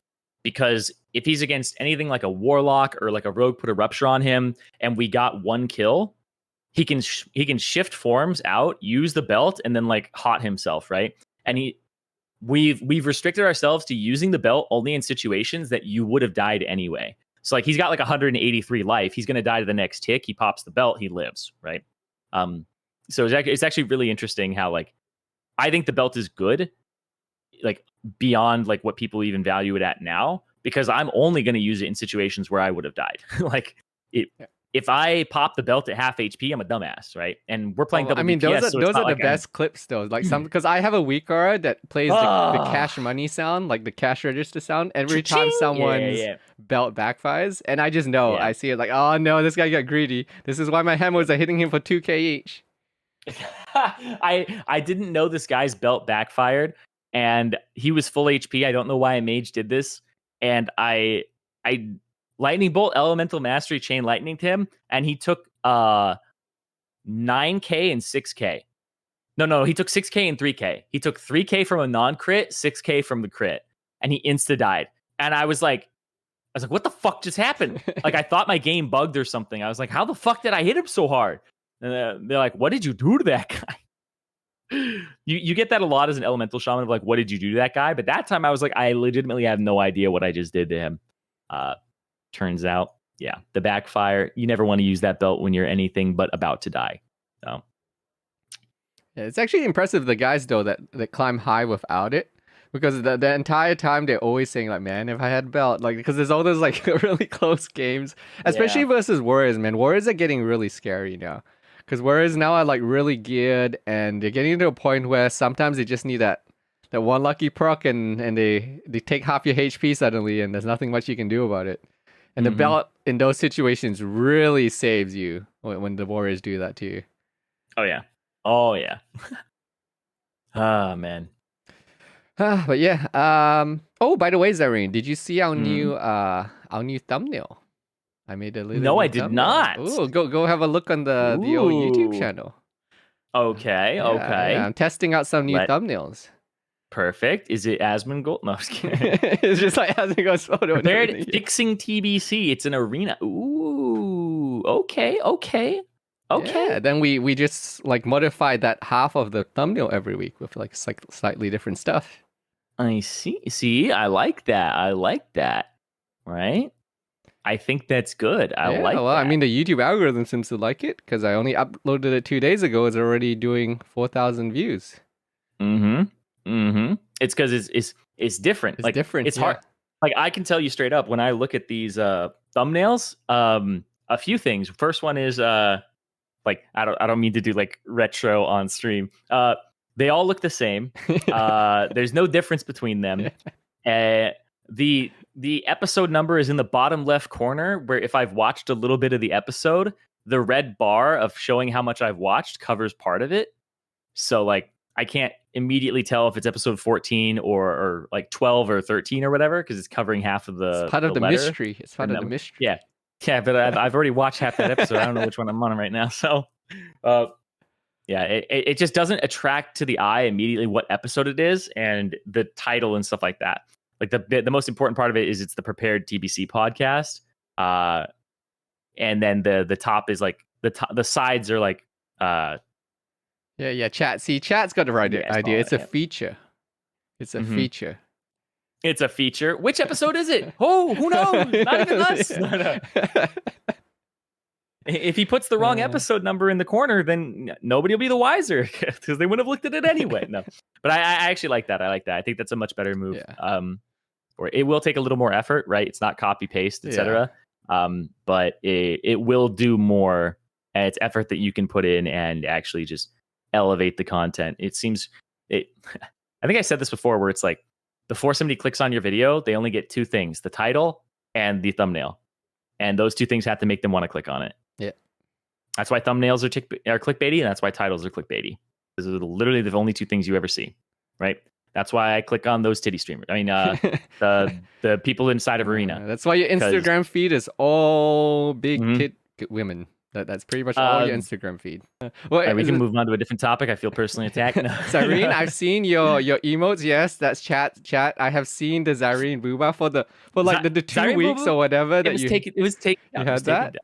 because if he's against anything like a warlock or like a rogue put a rupture on him and we got 1 kill, he can shift forms out, use the belt, and then like hot himself, right? And we've restricted ourselves to using the belt only in situations that you would have died anyway. So like he's got like 183 life. He's going to die to the next tick. He pops the belt. He lives, right? So it's actually really interesting how like I think the belt is good, like beyond like what people even value it at now, because I'm only going to use it in situations where I would have died. Like if I pop the belt at half HP, I'm a dumbass, right? And we're playing double DPS, those are the best clips though. Like because I have a weak aura that plays the cash money sound, like the cash register sound, every time someone's belt backfires, and I just know I see it like, oh no, this guy got greedy. This is why my hammers are hitting him for 2k each. I didn't know this guy's belt backfired, and he was full HP. I don't know why a mage did this, and I lightning bolt elemental mastery chain lightning to him, and he took 9k and 6k. No, he took 6k and 3k. He took 3k from a non-crit, 6k from the crit, and he insta died. And I was like, what the fuck just happened? Like I thought my game bugged or something. I was like, how the fuck did I hit him so hard? And they're like, what did you do to that guy? You get that a lot as an elemental shaman of like, what did you do to that guy? But that time I was like, I legitimately have no idea what I just did to him. Turns out, the backfire, you never want to use that belt when you're anything but about to die. So it's actually impressive, the guys though that climb high without it, because the entire time they're always saying like, man, if I had belt, like, because there's all those like really close games, especially versus warriors. Man, warriors are getting really scary now, because warriors now are like really geared, and they're getting to a point where sometimes they just need that one lucky proc, and they take half your HP suddenly, and there's nothing much you can do about it. And the belt in those situations really saves you when the warriors do that to you. Oh yeah. Oh yeah. Ah man. But yeah. Oh, by the way, Zirene, did you see our new thumbnail? I made a little. No, new I did thumbnail. not. Oh, go have a look on the old YouTube channel. Okay. Yeah, I'm testing out some new thumbnails. Perfect. Is it Asmongold? No, I was kidding. It's just like Asmongold's photo. Prepared fixing TBC. It's an arena. Ooh. Okay. Yeah, then we just like modified that half of the thumbnail every week with like slightly different stuff. I see. See, I like that. Right? I think that's good. I like that. I mean, the YouTube algorithm seems to like it because I only uploaded it 2 days ago. It's already doing 4,000 views. It's because it's different. It's different. It's hard. Like I can tell you straight up when I look at these thumbnails, a few things. First one is like I don't mean to do like retro on stream. They all look the same. There's no difference between them. The episode number is in the bottom left corner, where if I've watched a little bit of the episode, the red bar of showing how much I've watched covers part of it. So like I can't immediately tell if it's episode 14 or like 12 or 13 or whatever, because it's covering half of the It's part of the mystery. It's part of the mystery. Yeah, but I've already watched half that episode. I don't know which one I'm on right now. So yeah, it just doesn't attract to the eye immediately what episode it is and the title and stuff like that. Like the most important part of it is it's the Prepared TBC Podcast, and then the top is like the sides are like Chat. See, chat's got the right idea. It's a feature. It's a feature. It's a feature. Which episode is it? Oh, who knows? Not even us. No. If he puts the wrong episode number in the corner, then nobody will be the wiser because they wouldn't have looked at it anyway. No, but I actually like that. I think that's a much better move. Yeah. Or it will take a little more effort, right? It's not copy paste, etc. But it will do more, and it's effort that you can put in and actually just elevate the content. It seems I think I said this before, where it's like before somebody clicks on your video, they only get two things: the title and the thumbnail, and those two things have to make them want to click on it. Yeah, that's why thumbnails are clickbaity, and that's why titles are clickbaity. Those are literally the only two things you ever see, right? That's why I click on those titty streamers. I mean, the people inside of Arena. That's why your Instagram feed is all big tit women. That's pretty much all your Instagram feed. Well, we can move on to a different topic. I feel personally attacked. No. Zirene, I've seen your emotes. Yes, that's chat. I have seen the Zirene booba for the 2 weeks or whatever that it was taken. You had that.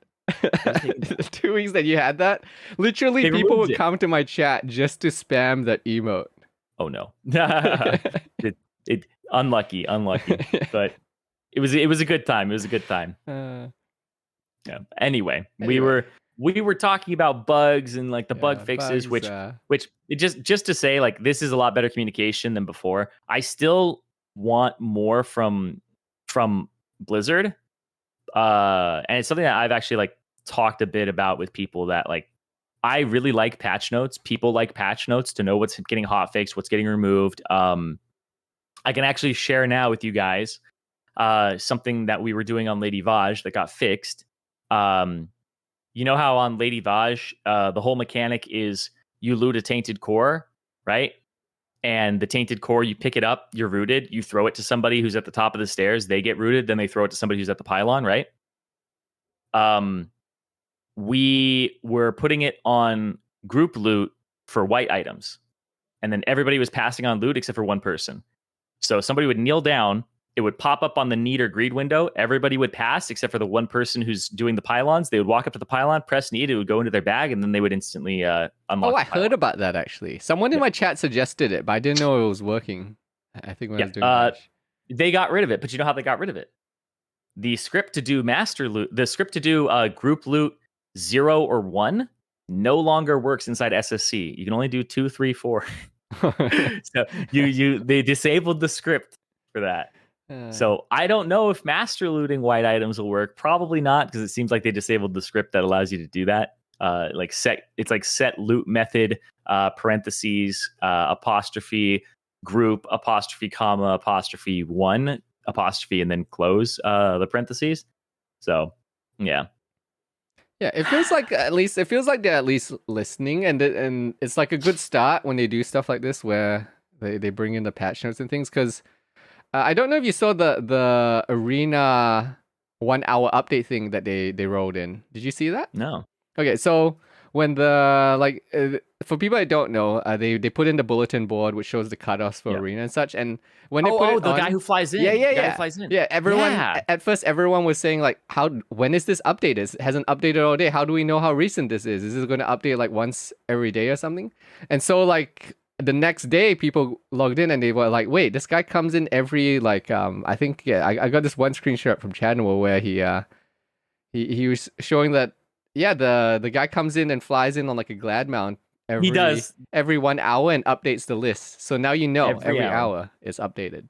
2 weeks that you had that. Literally, people would come to my chat just to spam that emote. Oh no. it unlucky. But it was a good time. It was a good time. Yeah. Anyway, we were talking about bugs and like the bug fixes, which just to say, like, this is a lot better communication than before. I still want more from Blizzard. And it's something that I've actually like talked a bit about with people that like I really like patch notes. People like patch notes to know what's getting hotfixed, what's getting removed. I can actually share now with you guys something that we were doing on Lady Vashj that got fixed. You know how on Lady Vashj, the whole mechanic is you loot a tainted core, right? And the tainted core, you pick it up, you're rooted, you throw it to somebody who's at the top of the stairs, they get rooted, then they throw it to somebody who's at the pylon, right? We were putting it on group loot for white items. And then everybody was passing on loot except for one person. So somebody would kneel down, it would pop up on the need or greed window. Everybody would pass except for the one person who's doing the pylons. They would walk up to the pylon, press need, it would go into their bag, and then they would instantly unlock. Oh, I heard about that actually. Someone in my chat suggested it, but I didn't know it was working. I think when I was doing Vashj. They got rid of it, but you know how they got rid of it? The script to do master loot, the script to do group loot 0 or 1 no longer works inside SSC. You can only do 2, 3, 4. So they disabled the script for that. So I don't know if master looting white items will work. Probably not, because it seems like they disabled the script that allows you to do that. Set loot method parentheses apostrophe group apostrophe comma apostrophe 1 apostrophe and then close the parentheses. So Yeah. Yeah, it feels like they're at least listening, and it's like a good start when they do stuff like this where they bring in the patch notes and things. Because I don't know if you saw the arena 1 hour update thing that they rolled in. Did you see that? No. Okay, so when for people that don't know, they put in the bulletin board which shows the cutoffs for arena and such, and when they put it the on, guy who flies in. yeah, The guy who flies in. yeah, everyone at first everyone was saying like, when is this updated? It hasn't updated all day. How do we know how recent this is? Is this going to update like once every day or something? And so like the next day, people logged in and they were like, wait, this guy comes in every like I think I got this one screenshot from Channel where he was showing that. Yeah, the guy comes in and flies in on like a glad mount every 1 hour and updates the list. So now you know every hour is updated.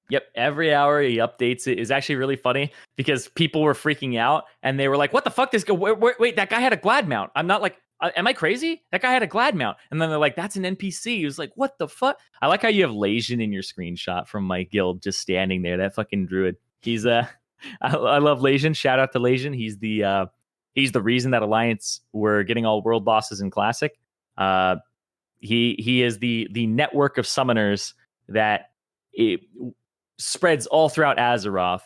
Yep, every hour he updates it. Is actually really funny because people were freaking out and they were like, "What the fuck? Wait, that guy had a glad mount." I'm not like, am I crazy? That guy had a glad mount, and then they're like, "That's an NPC." He was like, "What the fuck?" I like how you have Legion in your screenshot from my guild just standing there. That fucking druid. He's I love Legion. Shout out to Legion. He's the reason that Alliance were getting all world bosses in Classic. He is the network of summoners that it spreads all throughout Azeroth.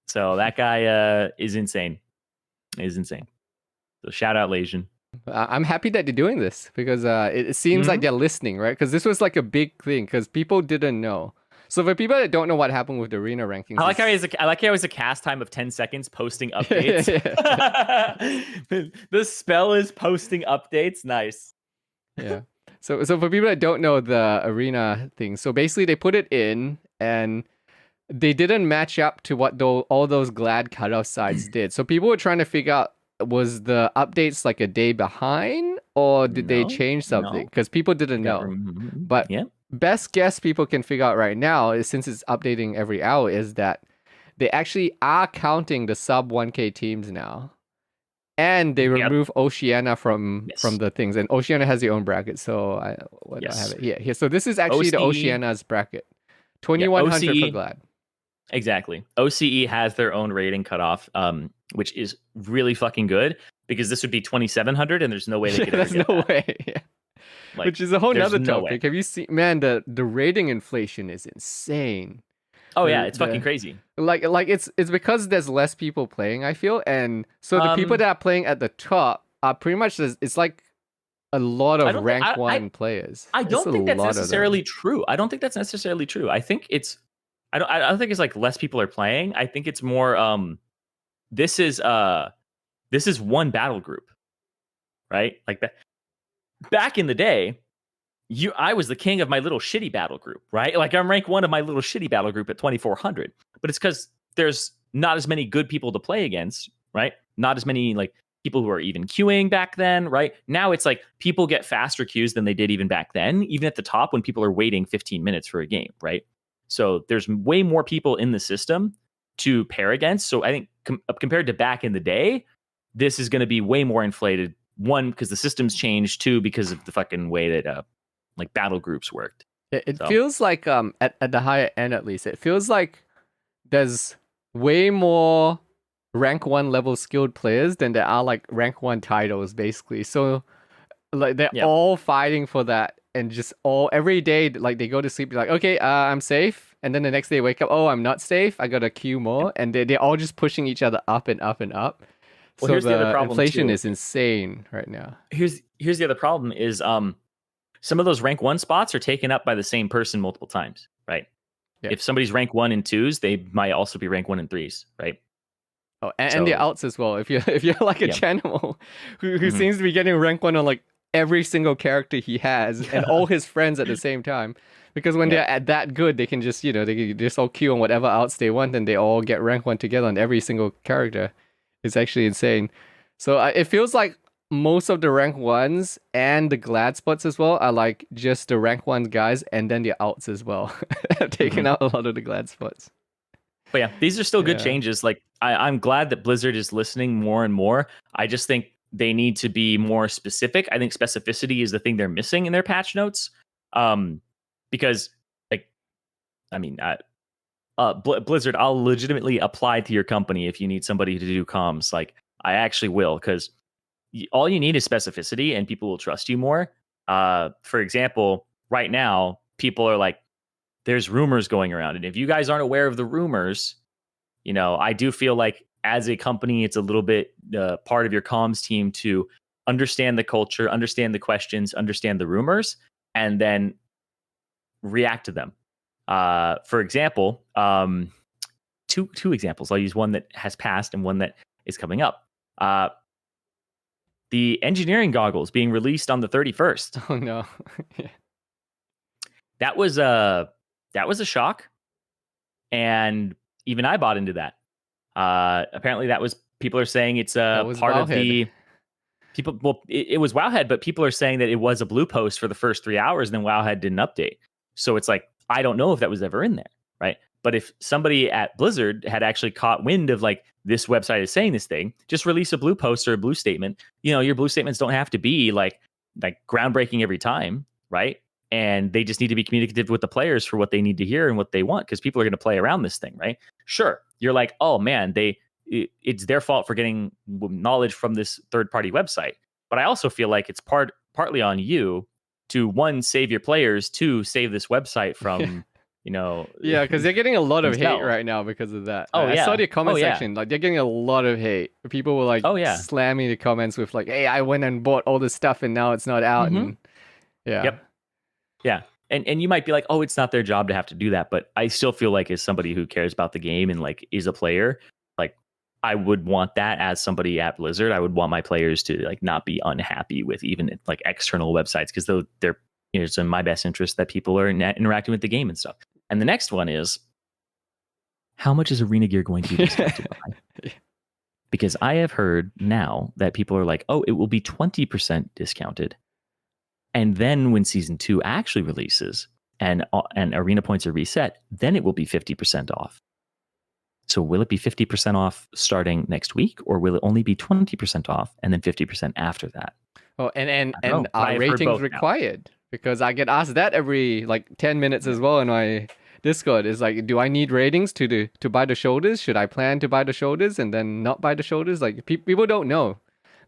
So that guy is insane. So shout out Legion. I'm happy that they're doing this because it seems like they're listening, right? Because this was like a big thing because people didn't know. So for people that don't know what happened with the arena rankings, I like how he has a cast time of 10 seconds posting updates. The spell is posting updates. Nice. Yeah. So for people that don't know the arena thing, so basically they put it in and they didn't match up to what all those glad cutoff sites did. So people were trying to figure out, was the updates like a day behind or did they change something? Because people didn't know. But best guess people can figure out right now is, since it's updating every hour, is that they actually are counting the sub 1K teams now. And they remove Oceania from the things. And Oceania has their own bracket. So I have it here. So this is actually the Oceania's bracket. 2100 for glad. Exactly. OCE has their own rating cutoff, which is really fucking good because this would be 2700 and there's no way they could ever get that. Way. Yeah. Like, which is a whole nother topic. Have you seen, man, the rating inflation is insane. Oh yeah, it's fucking crazy. Like it's because there's less people playing, I feel, and so the people that are playing at the top are pretty much it's like a lot of rank 1 players. I don't think that's necessarily true. I don't think that's necessarily true. I think it's I don't think it's like less people are playing. I think it's more this is one battle group. Right? Like that. Back in the day, I was the king of my little shitty battle group, right? Like I'm rank 1 of my little shitty battle group at 2400. But it's because there's not as many good people to play against, right? Not as many like people who are even queuing back then, right? Now it's like people get faster queues than they did even back then, even at the top when people are waiting 15 minutes for a game, right? So there's way more people in the system to pair against. So I think compared to back in the day, this is going to be way more inflated. One, because the system's changed. Two, because of the fucking way that like battle groups worked. It feels like at the higher end, at least, it feels like there's way more rank 1 level skilled players than there are like rank 1 titles, basically. So like they're all fighting for that, and just every day, like they go to sleep, they're like, okay, I'm safe, and then the next day wake up, oh, I'm not safe, I gotta queue more, and they're all just pushing each other up and up and up. Well, so the other problem inflation is insane right now. Here's the other problem is some of those rank 1 spots are taken up by the same person multiple times, right? Yeah. If somebody's rank 1 and 2s, they might also be rank 1 and 3s, right? Oh, and the outs as well. If you're like a channel who seems to be getting rank 1 on like every single character he has and all his friends at the same time, because when they're at that good, they can just they can just all queue on whatever outs they want, and they all get rank 1 together on every single character. It's actually insane. So it feels like most of the rank 1s and the glad spots as well are like just the rank 1 guys, and then the outs as well have taken out a lot of the glad spots. But yeah, these are still good changes. Like I'm glad that Blizzard is listening more and more. I just think they need to be more specific. I think specificity is the thing they're missing in their patch notes. Because like, I mean, Blizzard, I'll legitimately apply to your company if you need somebody to do comms. Like, I actually will, because all you need is specificity and people will trust you more. For example, right now, people are like, there's rumors going around. And if you guys aren't aware of the rumors, I do feel like as a company, it's a little bit part of your comms team to understand the culture, understand the questions, understand the rumors, and then react to them. For example, two examples. I'll use one that has passed and one that is coming up. The engineering goggles being released on the 31st. Oh no. That was a shock, and even I bought into that. Apparently, that was people are saying it's That was part of Wowhead. the people. Well, it was Wowhead, but people are saying that it was a blue post for the first 3 hours, and then Wowhead didn't update. So it's like, I don't know if that was ever in there, right? But if somebody at Blizzard had actually caught wind of like, this website is saying this thing, just release a blue post or a blue statement. Your blue statements don't have to be like groundbreaking every time, right? And they just need to be communicative with the players for what they need to hear and what they want, because people are going to play around this thing, right? Sure, you're like, oh man, it's their fault for getting knowledge from this third-party website. But I also feel like it's partly on you to, one, save your players, two, save this website from Yeah, because they're getting a lot of hate right now because of that. Oh, I yeah. saw the comment Oh, yeah. section. Like, they're getting a lot of hate. People were like, Oh, yeah. slamming the comments with like, hey, I went and bought all this stuff and now it's not out. And yeah. Yep. Yeah. And you might be like, oh, it's not their job to have to do that. But I still feel like, as somebody who cares about the game and like is a player, like I would want that as somebody at Blizzard. I would want my players to like not be unhappy with even like external websites, because they're it's in my best interest that people are interacting with the game and stuff. And the next one is, how much is Arena Gear going to be discounted by? Because I have heard now that people are like, oh, it will be 20% discounted. And then when Season 2 actually releases and Arena points are reset, then it will be 50% off. So will it be 50% off starting next week, or will it only be 20% off and then 50% after that? Oh, and are ratings required? Because I get asked that every like 10 minutes as well in my Discord. Is like, do I need ratings to buy the shoulders? Should I plan to buy the shoulders and then not buy the shoulders? Like, people don't know.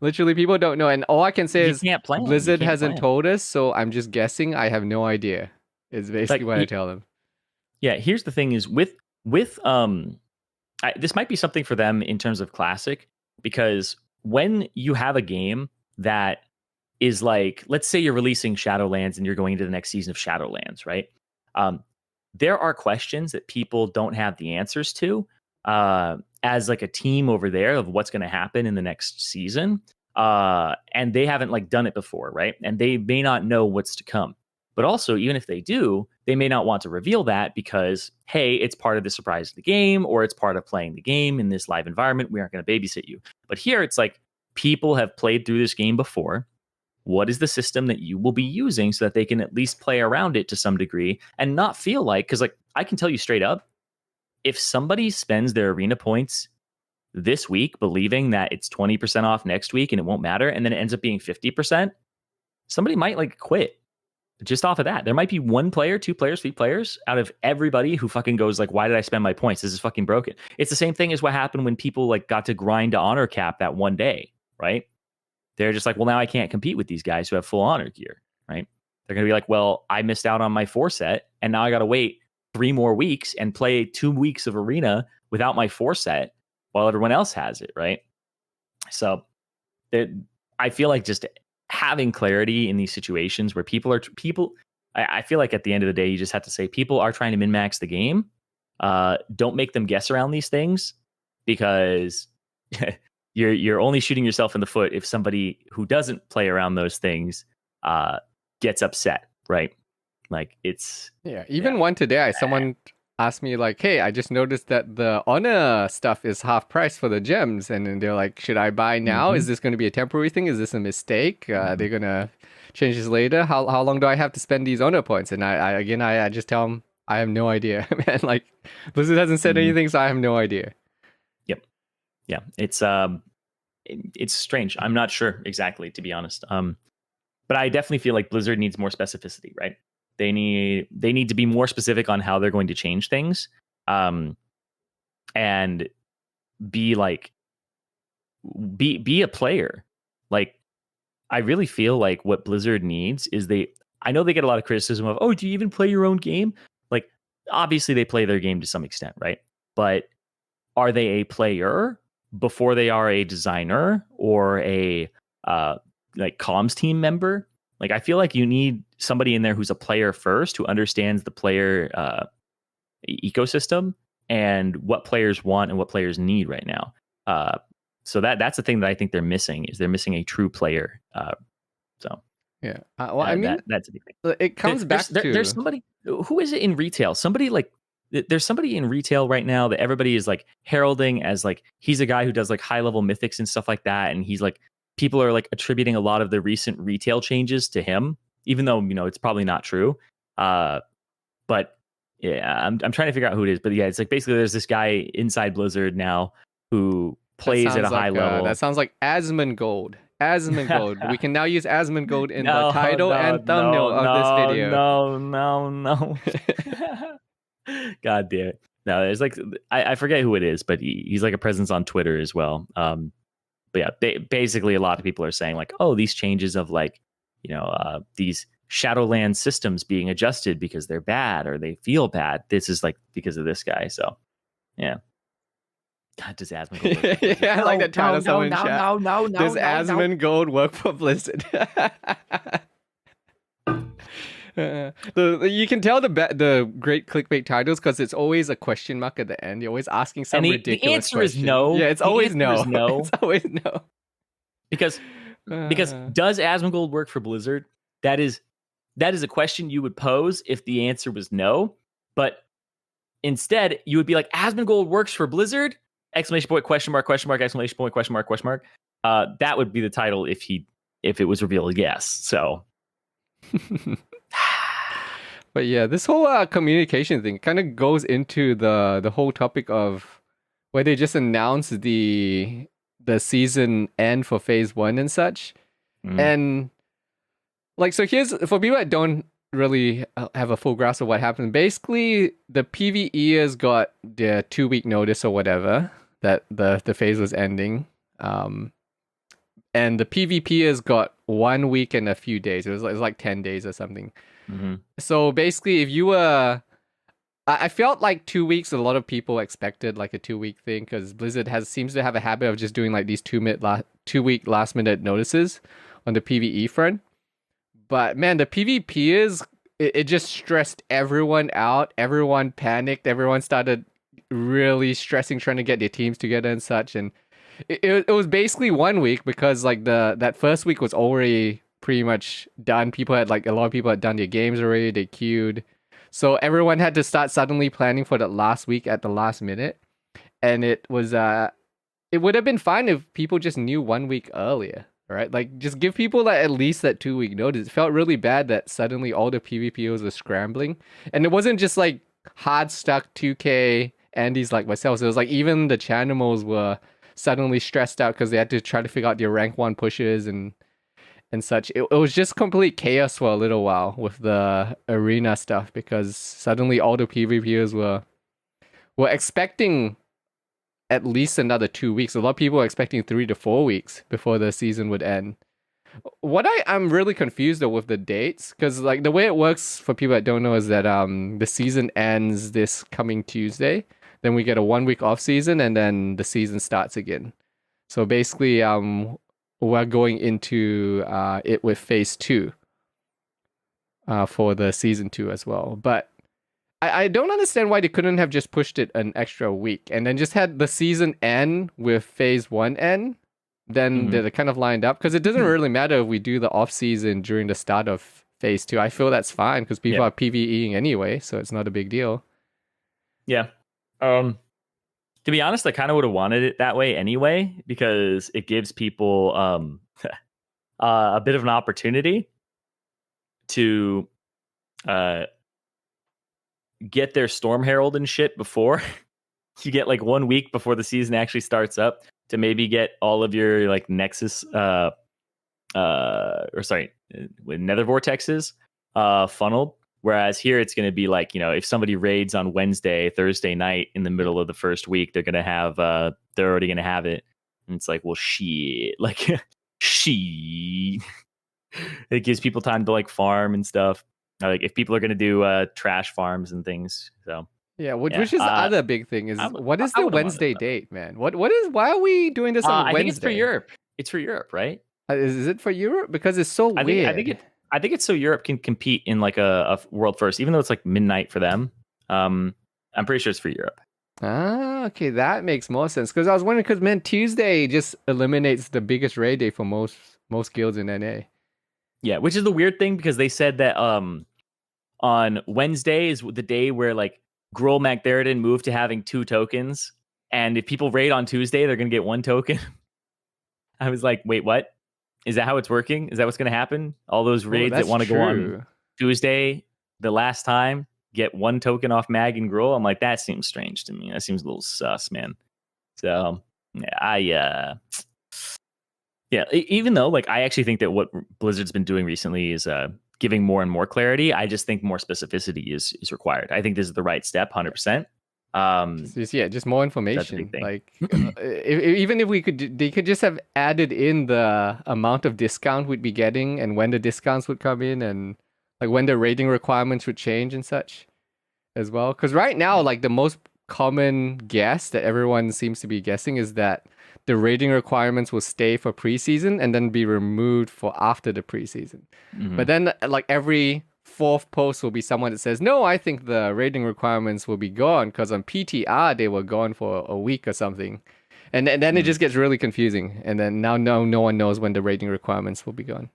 Literally, people don't know. And all I can say is Blizzard hasn't told us, so I'm just guessing. I have no idea. Is basically what I tell them. Yeah, here's the thing: is with this might be something for them in terms of Classic, because when you have a game that is like, let's say you're releasing Shadowlands and you're going into the next season of Shadowlands, right? There are questions that people don't have the answers to as like a team over there of what's going to happen in the next season. And they haven't like done it before, right? And they may not know what's to come. But also, even if they do, they may not want to reveal that because, hey, it's part of the surprise of the game, or it's part of playing the game in this live environment. We aren't going to babysit you. But here it's like, people have played through this game before. What is the system that you will be using so that they can at least play around it to some degree and not feel like, because like I can tell you straight up, if somebody spends their arena points this week believing that it's 20% off next week and it won't matter, and then it ends up being 50%, somebody might like quit just off of that. There might be one player, two players, three players out of everybody who fucking goes like, why did I spend my points? This is fucking broken. It's the same thing as what happened when people like got to grind to honor cap that one day, right? They're just like, well, now I can't compete with these guys who have full honor gear, right? They're going to be like, well, I missed out on my 4 set, and now I got to wait 3 more weeks and play 2 weeks of arena without my 4 set while everyone else has it, right? So I feel like just having clarity in these situations where I feel like at the end of the day, you just have to say people are trying to min-max the game. Don't make them guess around these things, because you're only shooting yourself in the foot if somebody who doesn't play around those things gets upset, right? Like even one today, someone asked me like, hey, I just noticed that the honor stuff is half price for the gems, and then they're like, should I buy now? Mm-hmm. Is this going to be a temporary thing? Is this a mistake? They're gonna change this later. How long do I have to spend these honor points? And I just tell them I have no idea. Man, like Blizzard hasn't said anything, so I have no idea. Yeah, it's strange. I'm not sure exactly, to be honest. But I definitely feel like Blizzard needs more specificity, right? They need to be more specific on how they're going to change things, and be like, be a player. Like, I really feel like what Blizzard needs is I know they get a lot of criticism of, oh, do you even play your own game? Like, obviously they play their game to some extent, right? But are they a player before they are a designer or a like comms team member? Like, I feel like you need somebody in there who's a player first, who understands the player ecosystem and what players want and what players need right now. So that's the thing that I think they're missing, is they're missing a true player. Yeah. Well, I mean, that's a big thing. it comes back to there's somebody who is it in retail. Somebody like there's somebody in retail right now that everybody is like heralding as like he's a guy who does like high level mythics and stuff like that, and he's like people are like attributing a lot of the recent retail changes to him, even though it's probably not true. But yeah, I'm trying to figure out who it is. But yeah, it's like basically there's this guy inside Blizzard now who plays at a high level. That sounds like Asmongold. Asmongold. We can now use Asmongold in the title and thumbnail of this video. No. God damn it. No, there's like I forget who it is, but he's like a presence on Twitter as well. But yeah, basically a lot of people are saying like, oh, these changes of like, these Shadowland systems being adjusted because they're bad or they feel bad. This is like because of this guy. So yeah. God, does Asmongold work? Yeah, I like that title. No. Does Asmongold work for Blizzard? You can tell the great clickbait titles because it's always a question mark at the end. You're always asking some ridiculous the answer question. Is no. Yeah, it's always no. It's always no. Because does Asmongold work for Blizzard? That is a question you would pose if the answer was no. But instead, you would be like, Asmongold works for Blizzard? Exclamation point, question mark, exclamation point, question mark. That would be the title if it was revealed yes. So but yeah, this whole communication thing kind of goes into the whole topic of where they just announced the season end for phase 1 and such. And like, so here's for people that don't really have a full grasp of what happened. Basically, the PvEers got their 2-week notice or whatever that the phase was ending. And the PvPers got 1 week and a few days. It was like 10 days or something. Mm-hmm. So basically, if you were... I felt like 2 weeks, a lot of people expected like a 2-week thing because Blizzard seems to have a habit of just doing like these 2-week last minute notices on the PvE front. But man, the PvPers, it just stressed everyone out. Everyone panicked. Everyone started really stressing, trying to get their teams together and such. And it was basically 1 week because like that first week was already pretty much done. A lot of people had done their games already. They queued. So everyone had to start suddenly planning for that last week at the last minute. And it was it would have been fine if people just knew 1 week earlier. Right, like just give people at least that 2-week notice. It felt really bad that suddenly all the PvPers were scrambling, and it wasn't just like hard stuck 2K Andes like myself. So it was like even the Chanimals were suddenly stressed out because they had to try to figure out their rank 1 pushes and such. It was just complete chaos for a little while with the arena stuff because suddenly all the PvPers were expecting at least another 2 weeks. A lot of people are expecting 3 to 4 weeks before the season would end. What I'm really confused though with the dates, because like the way it works for people that don't know is that the season ends this coming Tuesday, then we get a 1 week off season, and then the season starts again. So basically, we're going into it with phase 2 for the season 2 as well. But I don't understand why they couldn't have just pushed it an extra week and then just had the season end with phase 1 end. Then they're kind of lined up because it doesn't really matter if we do the off season during the start of phase 2. I feel that's fine because people are PvEing anyway, so it's not a big deal. Yeah. To be honest, I kind of would have wanted it that way anyway because it gives people a bit of an opportunity to get their Storm Herald and shit before you get like 1 week before the season actually starts up to maybe get all of your like Nexus Nether Vortexes funneled. Whereas here it's going to be like, if somebody raids on Thursday night in the middle of the first week, they're going to have they're already going to have it And it's like, well, shit. Like, shit. It gives people time to like farm and stuff. Like if people are going to do trash farms and things. So yeah, which is the other big thing is what is the Wednesday date, man? Why are we doing this on Wednesday? I think it's for Europe. It's for Europe, right? Is it for Europe? Because it's so weird. I think it's so Europe can compete in like a world first, even though it's like midnight for them. I'm pretty sure it's for Europe. Ah, okay, that makes more sense. Because I was wondering, because man, Tuesday just eliminates the biggest raid day for most guilds in NA. Yeah, which is the weird thing because they said that on Wednesday is the day where like Gruul Magtheridon moved to having 2 tokens, and if people raid on Tuesday, they're gonna get 1 token. I was like, wait, what? Is that how it's working? Is that what's gonna happen? All those raids that want to go on Tuesday, the last time, get 1 token off Mag and Gruul. I'm like, that seems strange to me. That seems a little sus, man. So yeah, even though like I actually think that what Blizzard's been doing recently is giving more and more clarity. I just think more specificity is required. I think this is the right step, 100%. Just more information. Like even if they could just have added in the amount of discount we'd be getting and when the discounts would come in and like when the rating requirements would change and such as well. Because right now, like the most common guess that everyone seems to be guessing is that the rating requirements will stay for preseason and then be removed for after the preseason. Mm-hmm. But then like every 4th post will be someone that says, no, I think the rating requirements will be gone because on PTR they were gone for a week or something. And then it just gets really confusing. And then now no one knows when the rating requirements will be gone.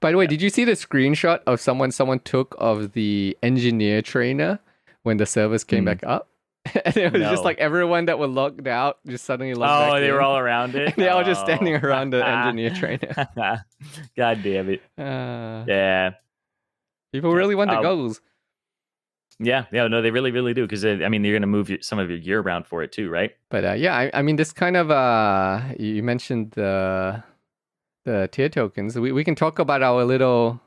By the way, did you see the screenshot of someone took of the engineer trainer when the servers came back up? And it was just like everyone that were logged out just suddenly logged back in. Oh, they were all around it? They all just standing around the engineer trainer. God damn it. Yeah. People really want the goggles. Yeah, no, they really, really do. Because, I mean, you're going to move some of your gear around for it too, right? But I mean, this kind of, you mentioned the tier tokens. We can talk about our little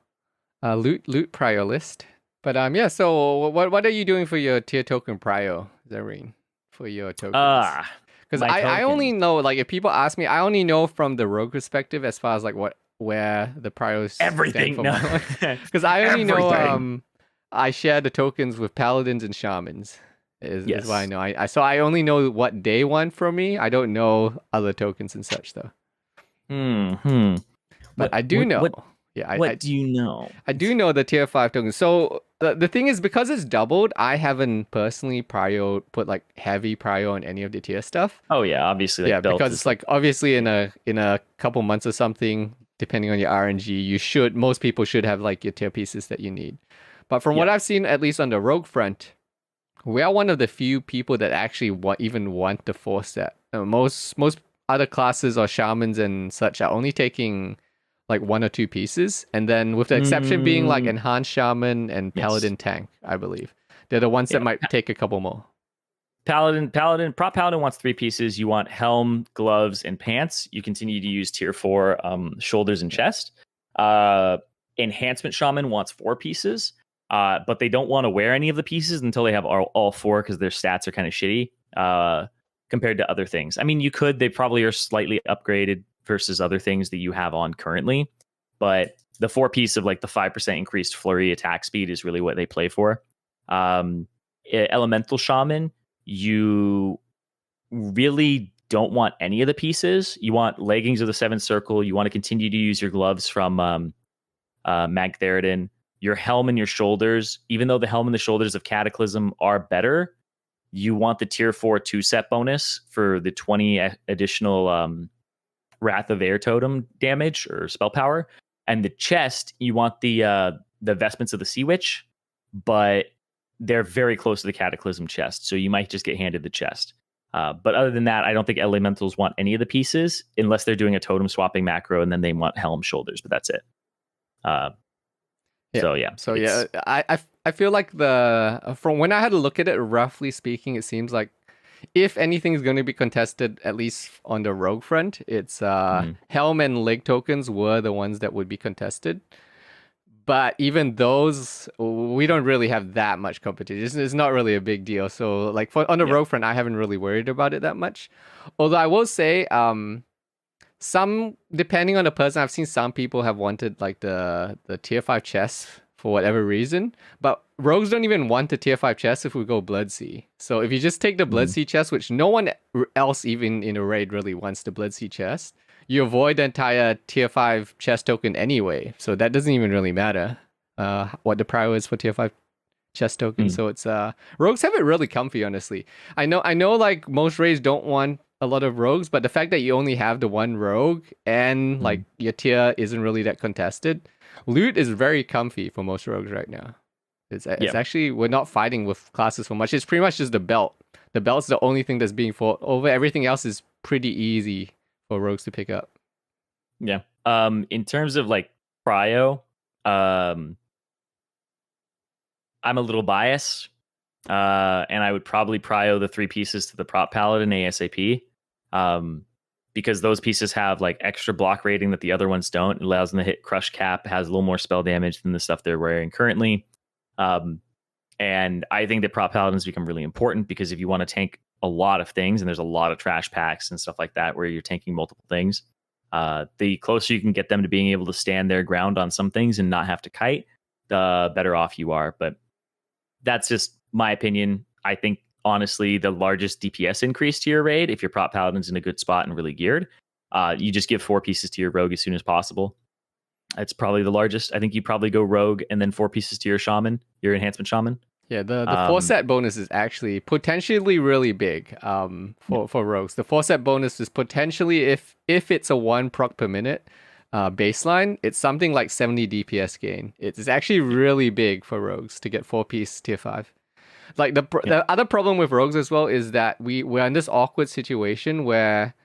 loot prio list. But so what are you doing for your tier token prio, Zirene, for your tokens? Because I only know, like, if people ask me, I only know from the rogue perspective as far as like where the prios everything. Because I only know I share the tokens with paladins and shamans. Is what I know. So I only know what they want from me. I don't know other tokens and such though. But I do know. What do you know? I do know the tier 5 tokens. So the thing is, because it's doubled, I haven't personally put like heavy prio on any of the tier stuff. Oh yeah, obviously. Like because it's like obviously in a couple months or something, depending on your RNG, most people should have like your tier pieces that you need. But from what I've seen, at least on the rogue front, we are one of the few people that actually want to force that. Most other classes or shamans and such are only taking like 1 or 2 pieces, and then with the exception being like enhanced shaman and paladin tank, I believe they're the ones that might take a couple more. Prop paladin wants 3 pieces. You want helm, gloves, and pants. You continue to use tier 4 shoulders and chest. Enhancement shaman wants 4 pieces, but they don't want to wear any of the pieces until they have all 4 because their stats are kind of shitty compared to other things. I mean, you could. They probably are slightly upgraded versus other things that you have on currently, but the 4 piece of like the 5% increased flurry attack speed is really what they play for. Elemental shaman, you really don't want any of the pieces. You want leggings of the 7th circle. You want to continue to use your gloves from Magtheridon. Your helm and your shoulders, even though the helm and the shoulders of Cataclysm are better, you want the tier 4 2-set bonus for the 20 additional Wrath of Air totem damage or spell power. And the chest, you want the vestments of the Sea Witch, but they're very close to the Cataclysm chest, so you might just get handed the chest. But other than that, I don't think elementals want any of the pieces unless they're doing a totem swapping macro, and then they want helm shoulders, but that's it. I feel like from when I had to look at it, roughly speaking, it seems like if anything is going to be contested, at least on the rogue front, it's helm and leg tokens were the ones that would be contested. But even those, we don't really have that much competition. It's not really a big deal. So like on the rogue front, I haven't really worried about it that much. Although I will say, some depending on the person, I've seen some people have wanted like the tier 5 chest for whatever reason. But rogues don't even want the tier 5 chest if we go Bloodsea. So if you just take the Bloodsea chest, which no one else even in a raid really wants the Bloodsea chest, you avoid the entire tier 5 chest token anyway. So that doesn't even really matter what the prio is for tier 5 chest token. So it's rogues have it really comfy, honestly. I know like most raids don't want a lot of rogues, but the fact that you only have the one rogue and like your tier isn't really that contested, loot is very comfy for most rogues right now. It's actually, we're not fighting with classes so much. It's pretty much just the belt. The belt's the only thing that's being fought over. Everything else is pretty easy for rogues to pick up. Yeah. In terms of like prio, I'm a little biased. And I would probably prio the 3 pieces to the prop paladin ASAP. Because those pieces have like extra block rating that the other ones don't. It allows them to hit crush cap, has a little more spell damage than the stuff they're wearing currently. And I think that prop paladins become really important because if you want to tank a lot of things, and there's a lot of trash packs and stuff like that where you're tanking multiple things, the closer you can get them to being able to stand their ground on some things and not have to kite, the better off you are. But that's just my opinion. I think honestly the largest DPS increase to your raid, if your prop paladin's in a good spot and really geared, you just give 4 pieces to your rogue as soon as possible. It's probably the largest. I think you probably go rogue and then 4 pieces to your shaman, your enhancement shaman. Yeah, the 4-set bonus is actually potentially really big for rogues. The 4-set bonus is potentially, if it's a 1 proc per minute baseline, it's something like 70 DPS gain. It's actually really big for rogues to get 4-piece tier 5. Like the other problem with rogues as well is that we're in this awkward situation where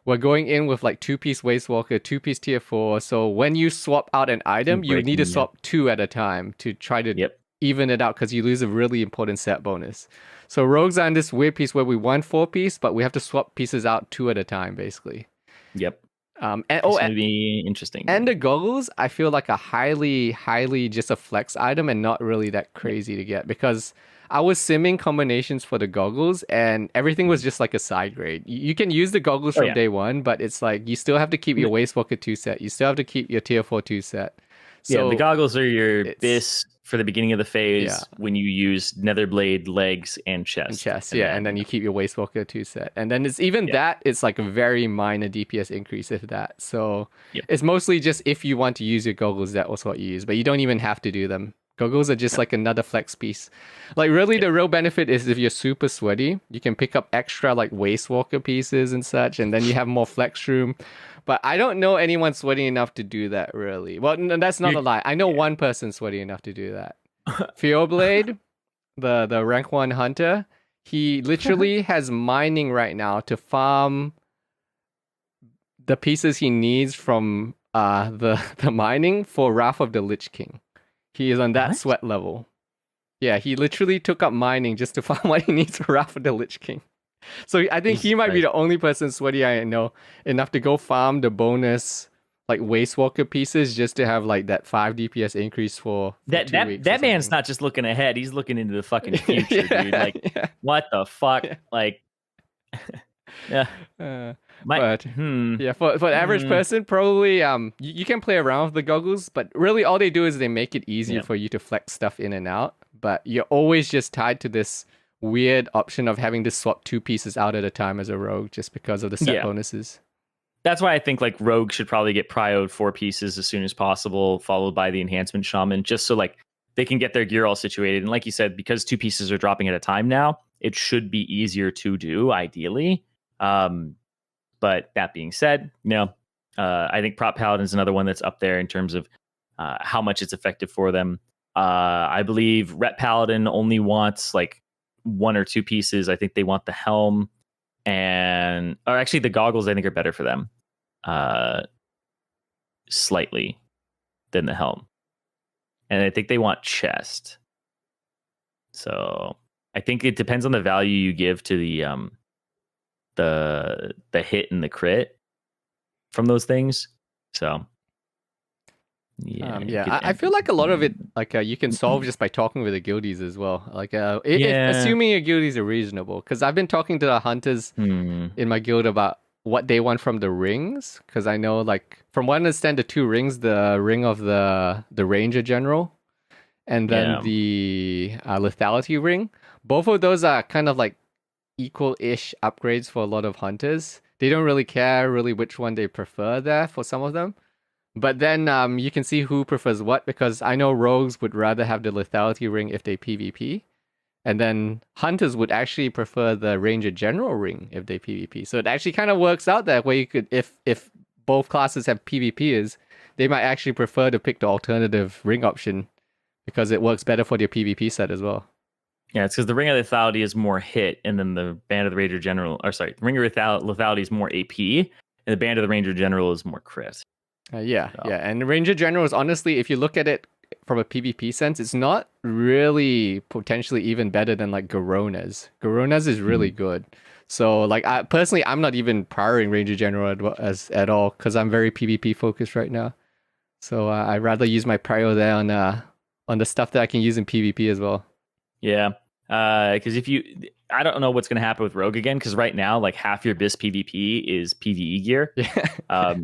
we're going in with like 2-piece Waste Walker, 2-piece tier 4. So when you swap out an item, you need to swap 2 at a time to try to even it out because you lose a really important set bonus. So rogues are in this weird piece where we want 4-piece, but we have to swap pieces out 2 at a time, basically. Yep. And it's gonna be interesting. And the goggles, I feel like a highly just a flex item and not really that crazy to get because I was simming combinations for the goggles and everything was just like a side grade. You can use the goggles from day one, but it's like you still have to keep your Waste Walker 2 set. You still have to keep your tier 4 2 set. So the goggles are your bis for the beginning of the phase when you use Netherblade, legs, and chest. And then you keep your Waste Walker 2 set. And then it's even that, it's like a very minor DPS increase if that. So it's mostly just if you want to use your goggles, that was what you use. But you don't even have to do them. Goggles are just like another flex piece. Like really the real benefit is if you're super sweaty, you can pick up extra like Waste Walker pieces and such, and then you have more flex room. But I don't know anyone sweaty enough to do that really. Well, no, that's not a lie. I know one person sweaty enough to do that. Feoblade, the rank 1 hunter, he literally has mining right now to farm the pieces he needs from the mining for Wrath of the Lich King. He is on that sweat level. Yeah, he literally took up mining just to farm what he needs for Wrath of the Lich King. So I think he might be the only person sweaty I know enough to go farm the bonus like Waste Walker pieces just to have like that 5 DPS increase for 2 weeks. That man's not just looking ahead; he's looking into the fucking future, dude. Like, what the fuck? Like, for the average person, probably you can play around with the goggles, but really all they do is they make it easier for you to flex stuff in and out. But you're always just tied to this weird option of having to swap 2 pieces out at a time as a rogue just because of the set bonuses. That's why I think like rogue should probably get prioed 4 pieces as soon as possible, followed by the enhancement shaman, just so like they can get their gear all situated. And like you said, because 2 pieces are dropping at a time now, it should be easier to do ideally. But that being said, I think prop paladin is another one that's up there in terms of how much it's effective for them. I believe rep paladin only wants like 1 or 2 pieces. I think they want the helm or actually the goggles I think are better for them slightly than the helm. And I think they want chest. So I think it depends on the value you give to the hit and the crit from those things. So I feel like a lot of it, like you can solve just by talking with the guildies as well. Like, assuming your guildies are reasonable, because I've been talking to the hunters in my guild about what they want from the rings, because I know, like, from what I understand, the two rings, the ring of the ranger general, and then the lethality ring, both of those are kind of like equal-ish upgrades for a lot of hunters. They don't really care really which one they prefer there for some of them. But then you can see who prefers what, because I know rogues would rather have the lethality ring if they PvP. And then hunters would actually prefer the ranger general ring if they PvP. So it actually kind of works out that way. You could, if both classes have PvPers, they might actually prefer to pick the alternative ring option because it works better for their PvP set as well. Yeah, it's because the Ring of Lethality is more hit, and then the Band of the Ranger General, the Ring of Lethality is more AP, and the Band of the Ranger General is more crit. Yeah. And the Ranger General is, honestly, if you look at it from a PvP sense, it's not really potentially even better than like Garona's. Garona's is really good. So like, I'm not even prioring Ranger General at all, because I'm very PvP focused right now. So I'd rather use my prio there on the stuff that I can use in PvP as well. Yeah, because I don't know what's going to happen with Rogue again, because right now, like, half your BIS PvP is PvE gear. Yeah.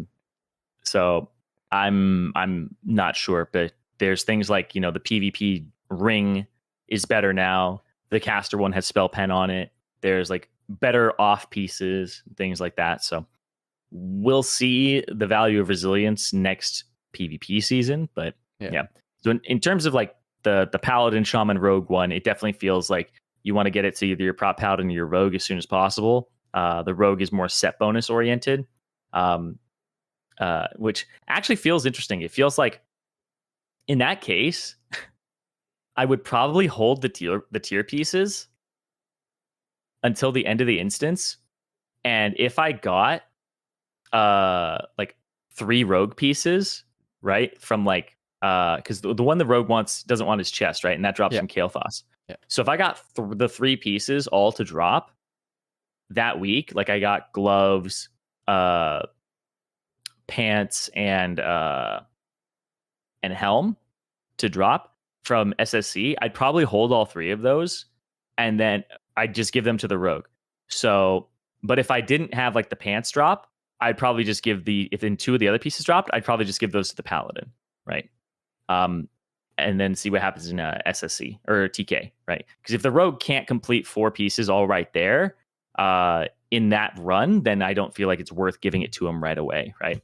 So I'm not sure, but there's things like, the PvP ring is better now. The caster one has spell pen on it. There's like better off pieces, things like that. So we'll see the value of resilience next PvP season. But yeah. So in terms of like the paladin, shaman, rogue one, it definitely feels like you want to get it to either your prop paladin or your rogue as soon as possible. The rogue is more set bonus oriented, which actually feels interesting. It feels like in that case, I would probably hold the tier pieces until the end of the instance, and if I got like 3 rogue pieces, right, from like because the one the rogue doesn't want his chest, right, and that drops from Kael'thas. Yeah. So if I got the 3 pieces all to drop that week, like I got gloves, pants, and helm to drop from SSC, I'd probably hold all 3 of those, and then I'd just give them to the rogue. So, but if I didn't have like the pants drop, I'd probably just give if then 2 of the other pieces dropped, I'd probably just give those to the paladin, right? And then see what happens in SSC or TK, right? Because if the rogue can't complete 4 pieces all right there in that run, then I don't feel like it's worth giving it to him right away, right?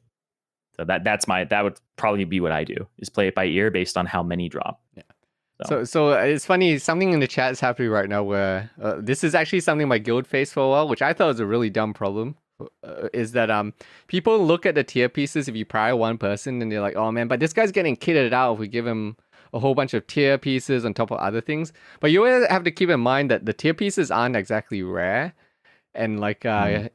So that would probably be what I do, is play it by ear based on how many drop. Yeah. So it's funny, something in the chat is happening right now where this is actually something my guild faced for a while, which I thought was a really dumb problem. Is that people look at the tier pieces if you prio one person and they're like, oh man, but this guy's getting kitted out if we give him a whole bunch of tier pieces on top of other things. But you always have to keep in mind that the tier pieces aren't exactly rare. And like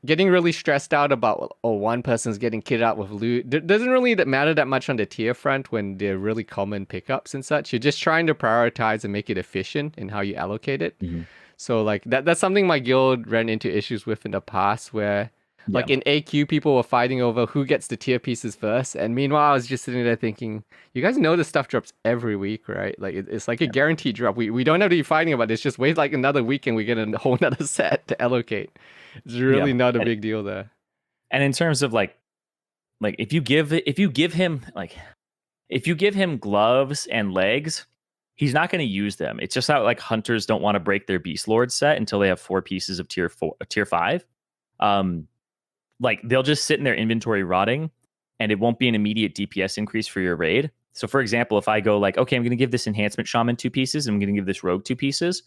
getting really stressed out about one person's getting kitted out with loot doesn't really matter that much on the tier front when they're really common pickups and such. You're just trying to prioritize and make it efficient in how you allocate it. So like that's something my guild ran into issues with in the past, where like in AQ, people were fighting over who gets the tier pieces first. And meanwhile, I was just sitting there thinking, you guys know this stuff drops every week, right? Like it's like a guaranteed drop. We don't have to be fighting about this. Just wait like another week and we get a whole nother set to allocate. It's really not a big deal there. And in terms of like if you give him gloves and legs, he's not going to use them. It's just how like hunters don't want to break their Beast Lord set until they have 4 pieces of tier 5. Like they'll just sit in their inventory rotting, and it won't be an immediate DPS increase for your raid. So for example, if I go like, okay, I'm going to give this enhancement shaman 2 pieces, and I'm going to give this rogue 2 pieces.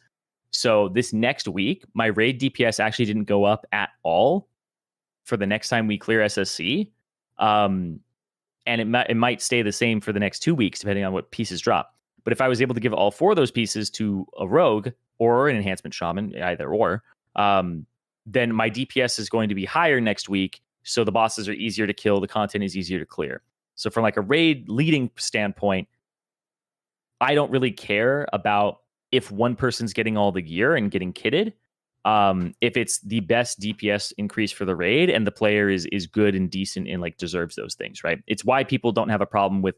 So this next week, my raid DPS actually didn't go up at all for the next time we clear SSC. And it might stay the same for the next 2 weeks, depending on what pieces drop. But if I was able to give all 4 of those pieces to a rogue or an enhancement shaman, either or, then my DPS is going to be higher next week. So the bosses are easier to kill. The content is easier to clear. So from like a raid leading standpoint, I don't really care about if one person's getting all the gear and getting kitted. If it's the best DPS increase for the raid and the player is good and decent and like deserves those things, right? It's why people don't have a problem with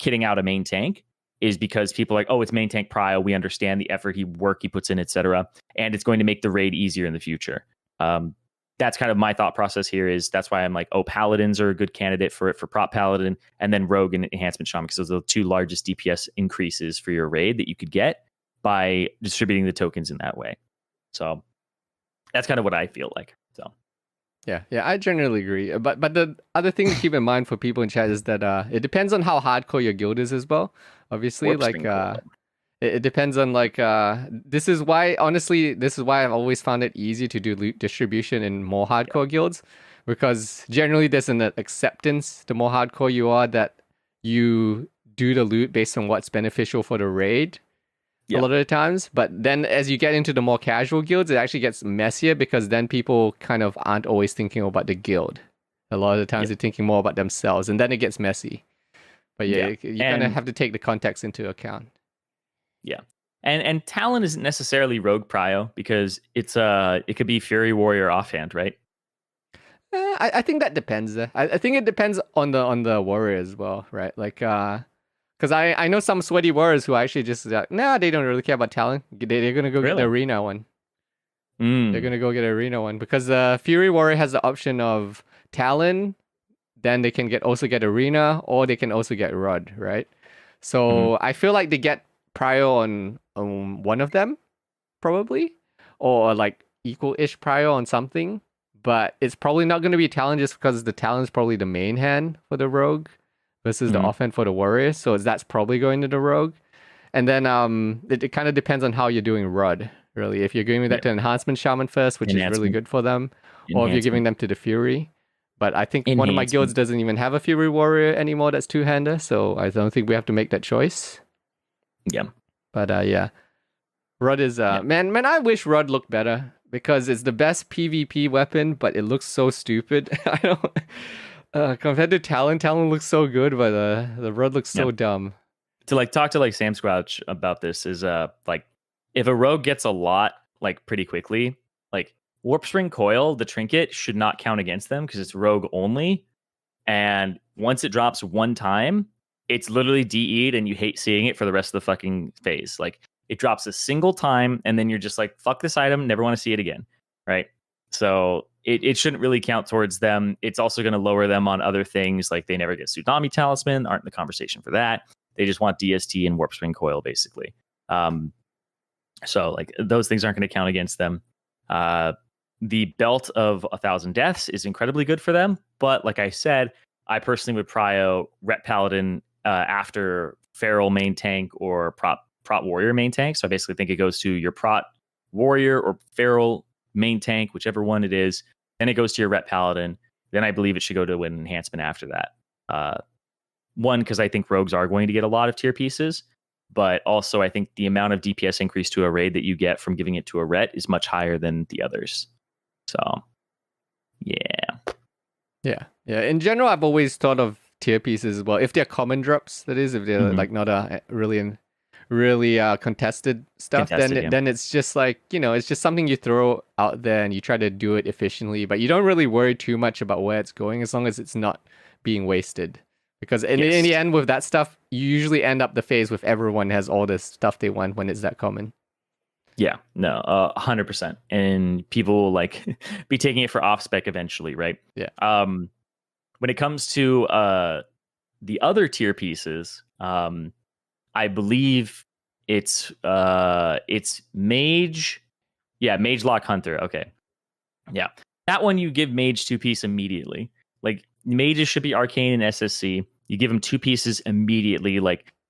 kitting out a main tank is because people are like, oh, it's main tank prio. We understand the effort work he puts in, etc. And it's going to make the raid easier in the future. That's kind of my thought process here. That's why I'm like, oh, paladins are a good candidate for it, for prop paladin, and then rogue and enhancement shaman, because those are the two largest DPS increases for your raid that you could get by distributing the tokens in that way. So that's kind of what I feel like. So yeah, I generally agree. But the other thing to keep in mind for people in chat is that it depends on how hardcore your guild is as well. Obviously, it depends on this is why I've always found it easy to do loot distribution in more hardcore guilds, because generally there's an acceptance the more hardcore you are that you do the loot based on what's beneficial for the raid a lot of the times. But then as you get into the more casual guilds, it actually gets messier, because then people kind of aren't always thinking about the guild. A lot of the times they're thinking more about themselves, and then it gets messy. But you kind of have to take the context into account. Yeah. And Talon isn't necessarily rogue prio, because it could be Fury Warrior offhand, right? I think that depends. I think it depends on the warrior as well, right? Because I know some sweaty warriors who actually just they don't really care about Talon. They're gonna go get the arena one. They're gonna go get an arena one, because the Fury Warrior has the option of Talon, then they can also get arena, or they can also get Rod, right? So I feel like they get prio on one of them, probably, or like equal-ish prio on something, but it's probably not going to be Talon, just because the Talon is probably the main hand for the rogue versus the offhand for the warrior, so that's probably going to the rogue. And then it kind of depends on how you're doing Rod, really. If you're giving that to enhancement shaman first, which is really good for them, or if you're giving them to the Fury. But I think one of my guilds doesn't even have a Fury Warrior anymore that's two-hander, so I don't think we have to make that choice. Yeah. But Rod is man, I wish Rod looked better, because it's the best PvP weapon, but it looks so stupid. I don't compared to Talon looks so good, but the Rod looks so dumb. To talk to Sam Squouch about this is if a rogue gets a lot pretty quickly, Warp Spring Coil, the trinket, should not count against them, because it's rogue only. And once it drops one time, it's literally DE'd, and you hate seeing it for the rest of the fucking phase. It drops a single time, and then you're just like, fuck this item, never want to see it again, right? So it shouldn't really count towards them. It's also going to lower them on other things, they never get Tsunami Talisman, aren't in the conversation for that. They just want DST and Warp Spring Coil, basically. So those things aren't going to count against them. The Belt of 1,000 Deaths is incredibly good for them, but like I said, I personally would prio Ret Paladin after Feral main tank or Prot Warrior main tank. So I basically think it goes to your Prot Warrior or Feral main tank, whichever one it is. Then it goes to your Ret Paladin. Then I believe it should go to an enhancement after that. One, because I think rogues are going to get a lot of tier pieces, but also I think the amount of DPS increase to a raid that you get from giving it to a Ret is much higher than the others. So, yeah. In general, I've always thought of tier pieces as well. If they're common drops, that is, if they're not a really contested stuff, then it's just it's just something you throw out there and you try to do it efficiently, but you don't really worry too much about where it's going, as long as it's not being wasted. Because in the end, with that stuff, you usually end up the phase with everyone has all this stuff they want when it's that common. Yeah, no, 100%. And people will be taking it for off spec eventually, right? Yeah. When it comes to the other tier pieces, I believe it's Mage. Yeah, Mage Lock Hunter. Okay. Yeah. That one you give Mage 2-piece immediately. Mages should be Arcane and SSC. You give them 2 pieces immediately,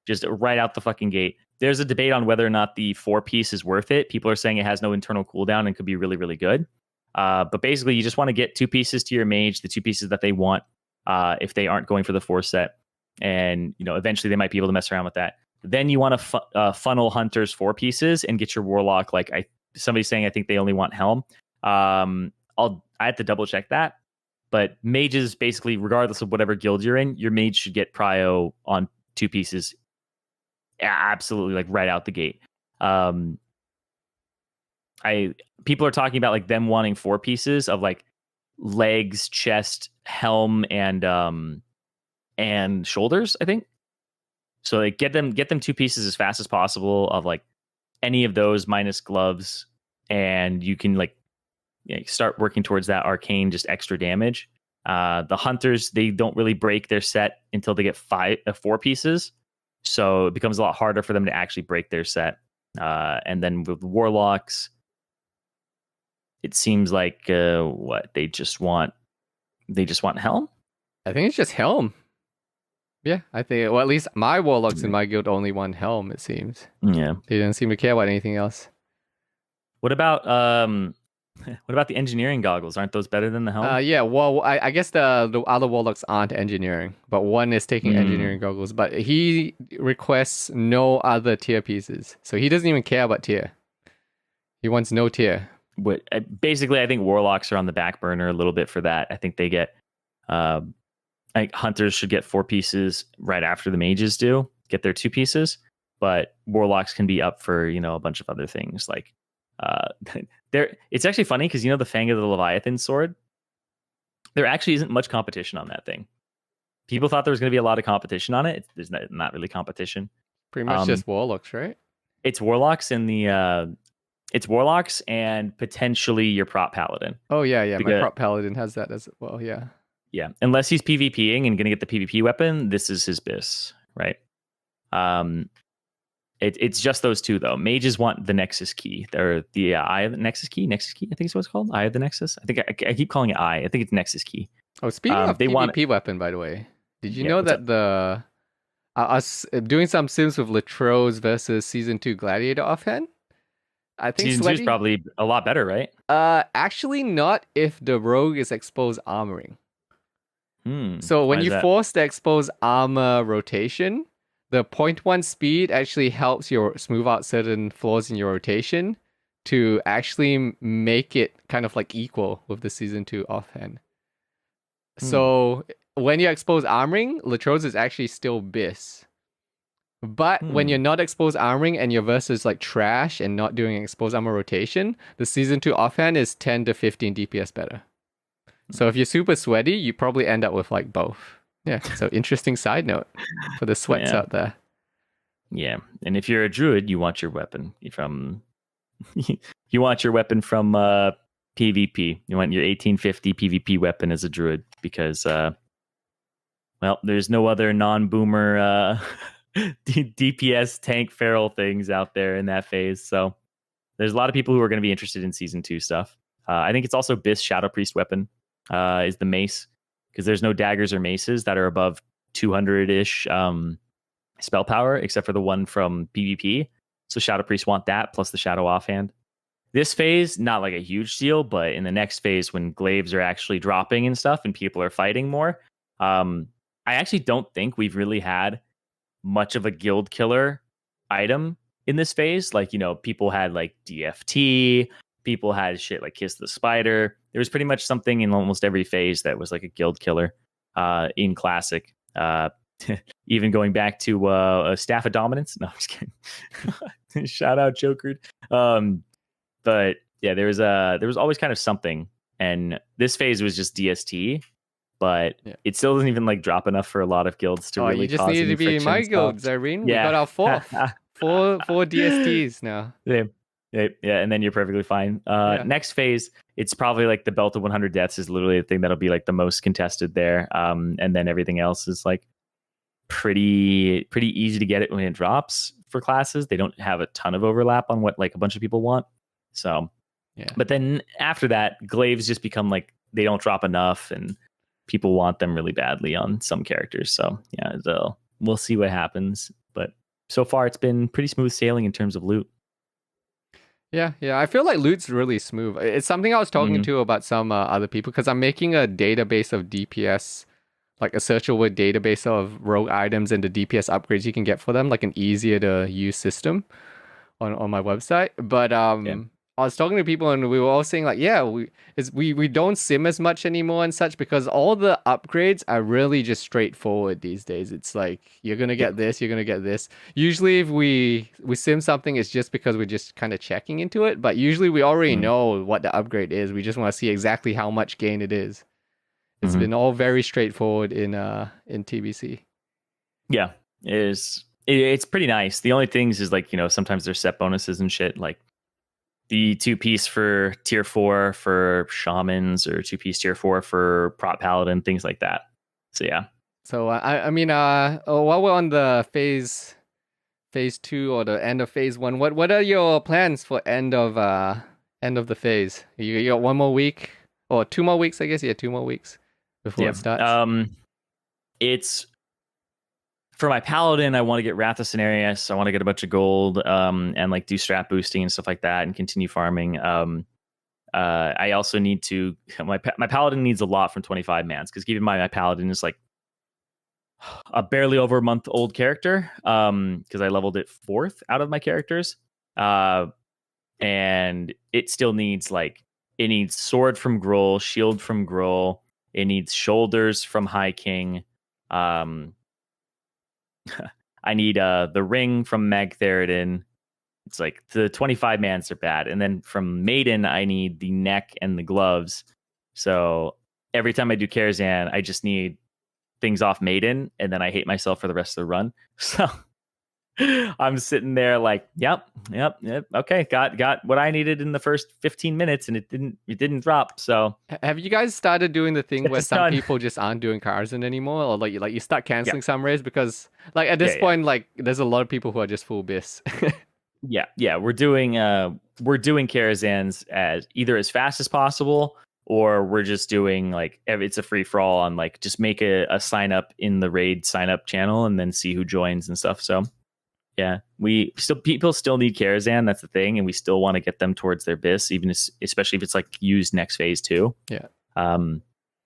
just right out the fucking gate. There's a debate on whether or not the 4-piece is worth it. People are saying it has no internal cooldown and could be really, really good. But basically, you just want to get 2 pieces to your mage, the 2 pieces that they want, if they aren't going for the 4 set. And, eventually they might be able to mess around with that. Then you want to funnel Hunter's 4 pieces and get your Warlock. Somebody's saying I think they only want Helm. I have to double check that. But mages, basically, regardless of whatever guild you're in, your mage should get prio on 2 pieces. Absolutely, right out the gate. People are talking about them wanting 4 pieces of legs, chest, helm, and shoulders, I think. So like get them 2 pieces as fast as possible of like any of those minus gloves, and you can like start working towards that arcane, just extra damage. The hunters, they don't really break their set until they get 4 pieces, so it becomes a lot harder for them to actually break their set. And then with warlocks, it seems like they just want helm. I think it's just helm. Yeah, I think. Well, at least my warlocks in my guild only want helm. It seems. Yeah, they don't seem to care about anything else. What about the engineering goggles? Aren't those better than the helm? Yeah. Well, I guess the other warlocks aren't engineering, but one is taking engineering goggles. But he requests no other tier pieces, so he doesn't even care about tier. He wants no tier. Basically, I think warlocks are on the back burner a little bit for that. I think they get, like hunters should get 4 pieces right after the mages do get their 2 pieces, but warlocks can be up for a bunch of other things like. It's actually funny because the Fang of the Leviathan sword, there actually isn't much competition on that thing. People thought there was going to be a lot of competition on it. There's not really competition. Pretty much just warlocks, right? It's warlocks and potentially your prop paladin. Oh yeah, my prop paladin has that as well. Yeah, unless he's PvPing and going to get the PvP weapon, this is his bis, right? It's just those 2 though. Mages want the Nexus key. They're the Eye of the Nexus key. Nexus key, I think is what it's called. Eye of the Nexus. I think I keep calling it Eye. I think it's Nexus key. Oh, speaking of PvP weapon, by the way, did you know that us doing some sims with Latrose versus Season 2 Gladiator offhand? I think Season 2 is probably a lot better, right? Actually, not if the rogue is exposed armoring. So when you force the exposed armor rotation, the 0.1 speed actually helps you smooth out certain flaws in your rotation to actually make it kind of like equal with the Season 2 offhand. So when you expose armoring, Latrose is actually still bis. But when you're not exposed armoring and your verse is like trash and not doing exposed armor rotation, the Season 2 offhand is 10 to 15 DPS better. So if you're super sweaty, you probably end up with like both. Yeah, so interesting side note for the sweats out there. Yeah, and if you're a druid, you want your weapon from PvP. You want your 1850 PvP weapon as a druid because, there's no other non-boomer DPS tank feral things out there in that phase. So there's a lot of people who are going to be interested in Season 2 stuff. I think it's also Bis Shadow Priest weapon is the mace, because there's no daggers or maces that are above 200-ish spell power, except for the one from PvP. So Shadow Priests want that, plus the Shadow offhand. This phase, not like a huge deal, but in the next phase, when glaives are actually dropping and stuff and people are fighting more, I actually don't think we've really had much of a guild killer item in this phase. Like, people had like DFT, people had shit like Kiss the Spider. There was pretty much something in almost every phase that was like a guild killer in Classic. Even going back to a Staff of Dominance. No, I'm just kidding. Shout out Jokered. But yeah, there was always kind of something. And this phase was just DST, but it still doesn't even like drop enough for a lot of guilds to really. You just needed to be in my guild, Zirene. Yeah. We got our four DSTs now. Yeah, and then you're perfectly fine. Next phase, it's probably like the Belt of 100 Deaths is literally the thing that'll be like the most contested there. And then everything else is like pretty easy to get it when it drops for classes. They don't have a ton of overlap on what like a bunch of people want. So, but then after that, glaives just become like they don't drop enough, and people want them really badly on some characters. So yeah, we'll see what happens. But so far, it's been pretty smooth sailing in terms of loot. Yeah. I feel like loot's really smooth. It's something I was talking to about some other people, because I'm making a database of DPS, like a searchable database of rogue items and the DPS upgrades you can get for them, like an easier to use system on my website. But I was talking to people and we were all saying like, we don't sim as much anymore and such, because all the upgrades are really just straightforward these days. It's like, you're going to get this, you're going to get this. Usually if we sim something, it's just because we're just kind of checking into it. But usually we already know what the upgrade is. We just want to see exactly how much gain it is. It's been all very straightforward in TBC. Yeah, it is. It's pretty nice. The only things is like, sometimes there's set bonuses and shit, like the 2-piece for tier 4 for shamans, or 2-piece tier 4 for prop paladin, things like that. So yeah. So I mean, while we're on the phase 2 or the end of phase 1, what are your plans for end of the phase? You got 1 more week or 2 more weeks, I guess. Yeah, 2 more weeks before it starts. It's for my paladin. I want to get Wrath of Cenarius. I want to get a bunch of gold, and like do strat boosting and stuff like that, and continue farming. I also need to my paladin needs a lot from 25 mans, because keep in mind my paladin is like a barely over a month old character, because I leveled it 4th out of my characters, and it still needs it needs sword from Gruul, shield from Gruul, it needs shoulders from High King, I need the ring from Mag Theridin. It's like the 25 mans are bad, and then from Maiden I need the neck and the gloves. So every time I do Karazhan, I just need things off Maiden, and then I hate myself for the rest of the run. So I'm sitting there like, yep, okay, got what I needed in the first 15 minutes, and it didn't drop. So have you guys started doing the thing where some people just aren't doing Karazhan anymore, or like you start canceling some raids because like at this point like there's a lot of people who are just full bis. yeah, we're doing Karazhans as either as fast as possible, or we're just doing like it's a free for all on like just make a sign up in the raid sign up channel and then see who joins and stuff. So yeah, people still need Karazhan. That's the thing, and we still want to get them towards their bis, especially if it's like used next phase too. Yeah. But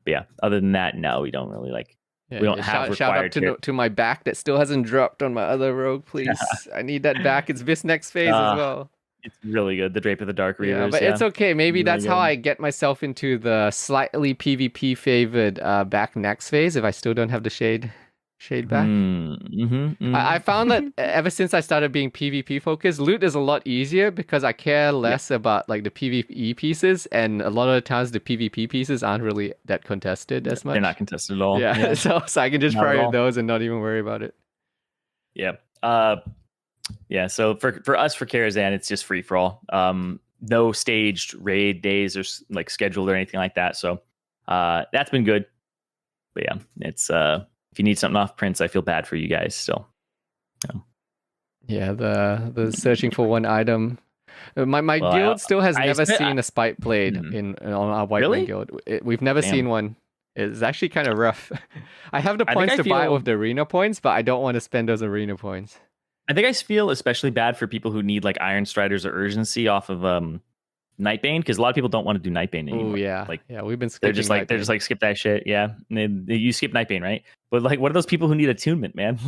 yeah. Other than that, no, we don't really like. Yeah, we don't have shout out to my back that still hasn't dropped on my other rogue, please. I need that back. It's bis next phase as well. It's really good. The Drape of the Dark Reavers. Yeah, but it's okay. Maybe really that's how I get myself into the slightly PvP favored back next phase if I still don't have the shade back. I found that ever since I started being PvP focused, loot is a lot easier because I care less about like the PvE pieces, and a lot of the times the PvP pieces aren't really that contested as much. They're not contested at all. Yeah. so I can just prio those and not even worry about it. Yeah. Yeah, so for us for Karazhan, it's just free for all. No staged raid days or like scheduled or anything like that. So that's been good. But yeah, it's if you need something off Prince, I feel bad for you guys still. Yeah, the searching for one item. My guild still has never seen a spite blade on our White Wing guild. We've never seen one. It's actually kind of rough. I have the points to buy it with the arena points, but I don't want to spend those arena points. I think I feel especially bad for people who need like Iron Striders or Urgency off of Nightbane, because a lot of people don't want to do Nightbane anymore. Oh yeah, like we've been skipping. They're just like skip that shit. Yeah, you skip Nightbane, right? But like, what are those people who need attunement, man?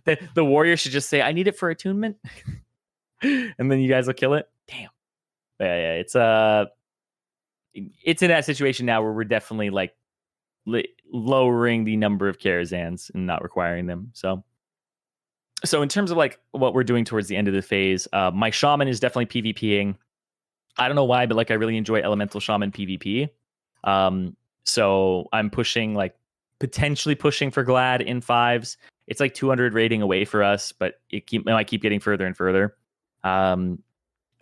the warrior should just say, "I need it for attunement," and then you guys will kill it. Damn. But yeah, it's in that situation now where we're definitely like lowering the number of Karazhans and not requiring them. So in terms of like what we're doing towards the end of the phase, my shaman is definitely PvPing. I don't know why, but like I really enjoy elemental shaman PvP. So I'm potentially pushing for Glad in 5s. It's like 200 rating away for us, but it might keep getting further and further. And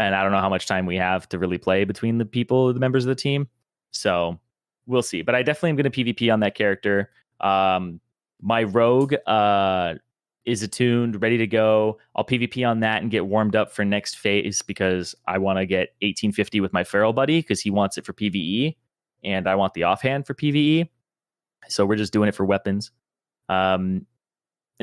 I don't know how much time we have to really play between the members of the team. So we'll see. But I definitely am going to PvP on that character. My rogue is attuned, ready to go. I'll PvP on that and get warmed up for next phase because I want to get 1850 with my feral buddy because he wants it for PvE and I want the offhand for PvE. So we're just doing it for weapons. And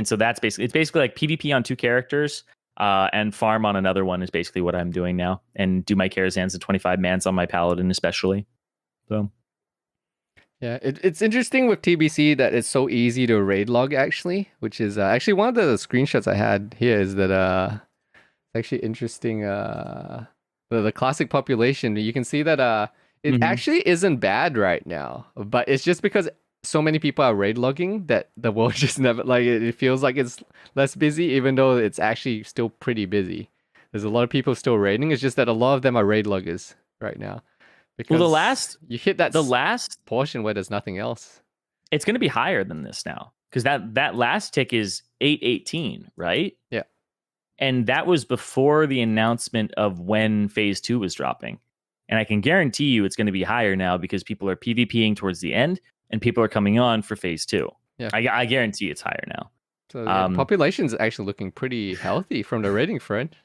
so it's basically like PvP on 2 characters and farm on another one is basically what I'm doing now, and do my Karazhans and 25 mans on my paladin especially. So yeah, it's interesting with TBC that it's so easy to raid log actually, which is actually one of the screenshots I had here is that it's actually interesting. The classic population, you can see that it actually isn't bad right now, but it's just because so many people are raid logging that the world just never like it feels like it's less busy, even though it's actually still pretty busy. There's a lot of people still raiding. It's just that a lot of them are raid loggers right now. Because you hit that last portion where there's nothing else. It's going to be higher than this now. because that last tick is 818, right? Yeah. And that was before the announcement of when phase 2 was dropping. And I can guarantee you it's going to be higher now because people are PvPing towards the end and people are coming on for phase 2. Yeah. I guarantee it's higher now. So the population's actually looking pretty healthy from the rating front.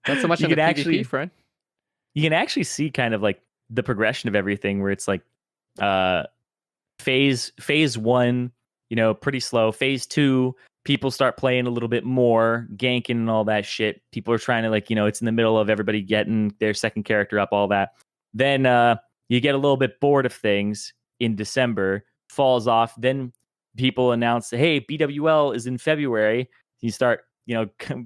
Not so much on the PvP front. You can actually see kind of like the progression of everything where it's like phase 1, pretty slow. Phase 2, people start playing a little bit more, ganking and all that shit. People are trying to it's in the middle of everybody getting their second character up, all that. Then you get a little bit bored of things in December, falls off. Then people announce, hey, BWL is in February. You start,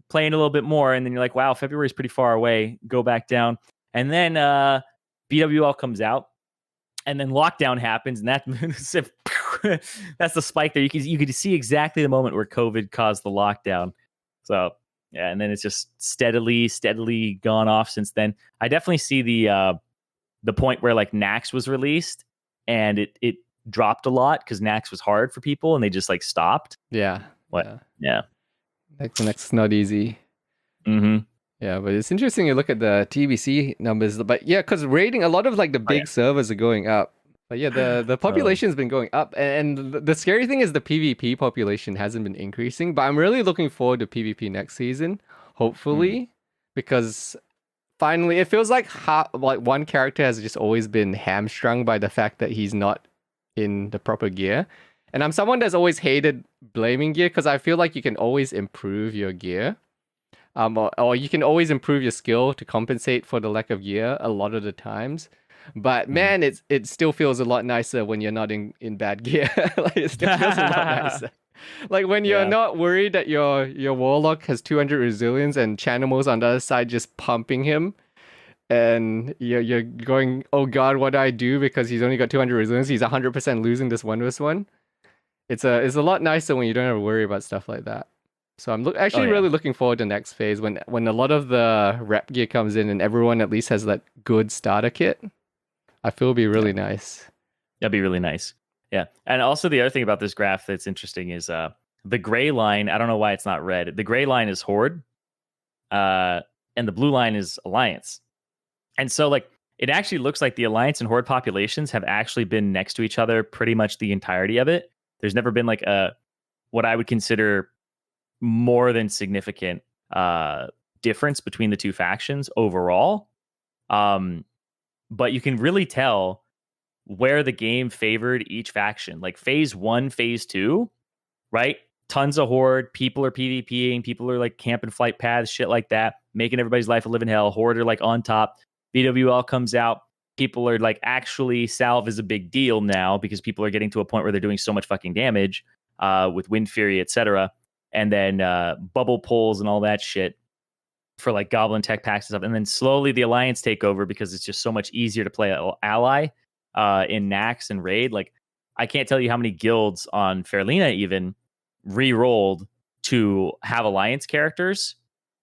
playing a little bit more. And then you're like, wow, February is pretty far away. Go back down. And then BWL comes out. And then lockdown happens, and that's the spike there. You could see exactly the moment where COVID caused the lockdown. So yeah, and then it's just steadily gone off since then. I definitely see the point where like Nax was released, and it dropped a lot because Nax was hard for people, and they just like stopped. Yeah. What? Yeah. Next not easy. Mm-hmm. Yeah, but it's interesting to look at the TBC numbers. But yeah, because rating, a lot of like the big servers are going up. But yeah, the population's been going up. And the scary thing is the PvP population hasn't been increasing. But I'm really looking forward to PvP next season, hopefully. Because finally, it feels like one character has just always been hamstrung by the fact that he's not in the proper gear. And I'm someone that's always hated blaming gear because I feel like you can always improve your gear. Or you can always improve your skill to compensate for the lack of gear a lot of the times. But man, it still feels a lot nicer when you're not in bad gear. Like it still feels a lot nicer. Like when you're not worried that your warlock has 200 resilience and Chanimals on the other side just pumping him. And you're going, oh god, what do I do? Because he's only got 200 resilience. He's 100% losing this 1v1. It's a lot nicer when you don't have to worry about stuff like that. So I'm really looking forward to next phase when a lot of the rep gear comes in and everyone at least has that good starter kit. I feel it'll be really nice. That'd be really nice. Yeah. And also the other thing about this graph that's interesting is the gray line. I don't know why it's not red. The gray line is Horde, and the blue line is Alliance. And so like it actually looks like the Alliance and Horde populations have actually been next to each other pretty much the entirety of it. There's never been like what I would consider more than significant difference between the two factions overall. But you can really tell where the game favored each faction. Like phase 1, phase 2, right? Tons of Horde, people are PvPing, people are like camping flight paths, shit like that, making everybody's life a living hell. Horde are like on top. BWL comes out. People are like, actually, salve is a big deal now because people are getting to a point where they're doing so much fucking damage with Wind Fury, etc. And then bubble pulls and all that shit for like goblin tech packs and stuff. And then slowly the Alliance take over because it's just so much easier to play ally in Nax and Raid. Like I can't tell you how many guilds on Fairlina even re-rolled to have Alliance characters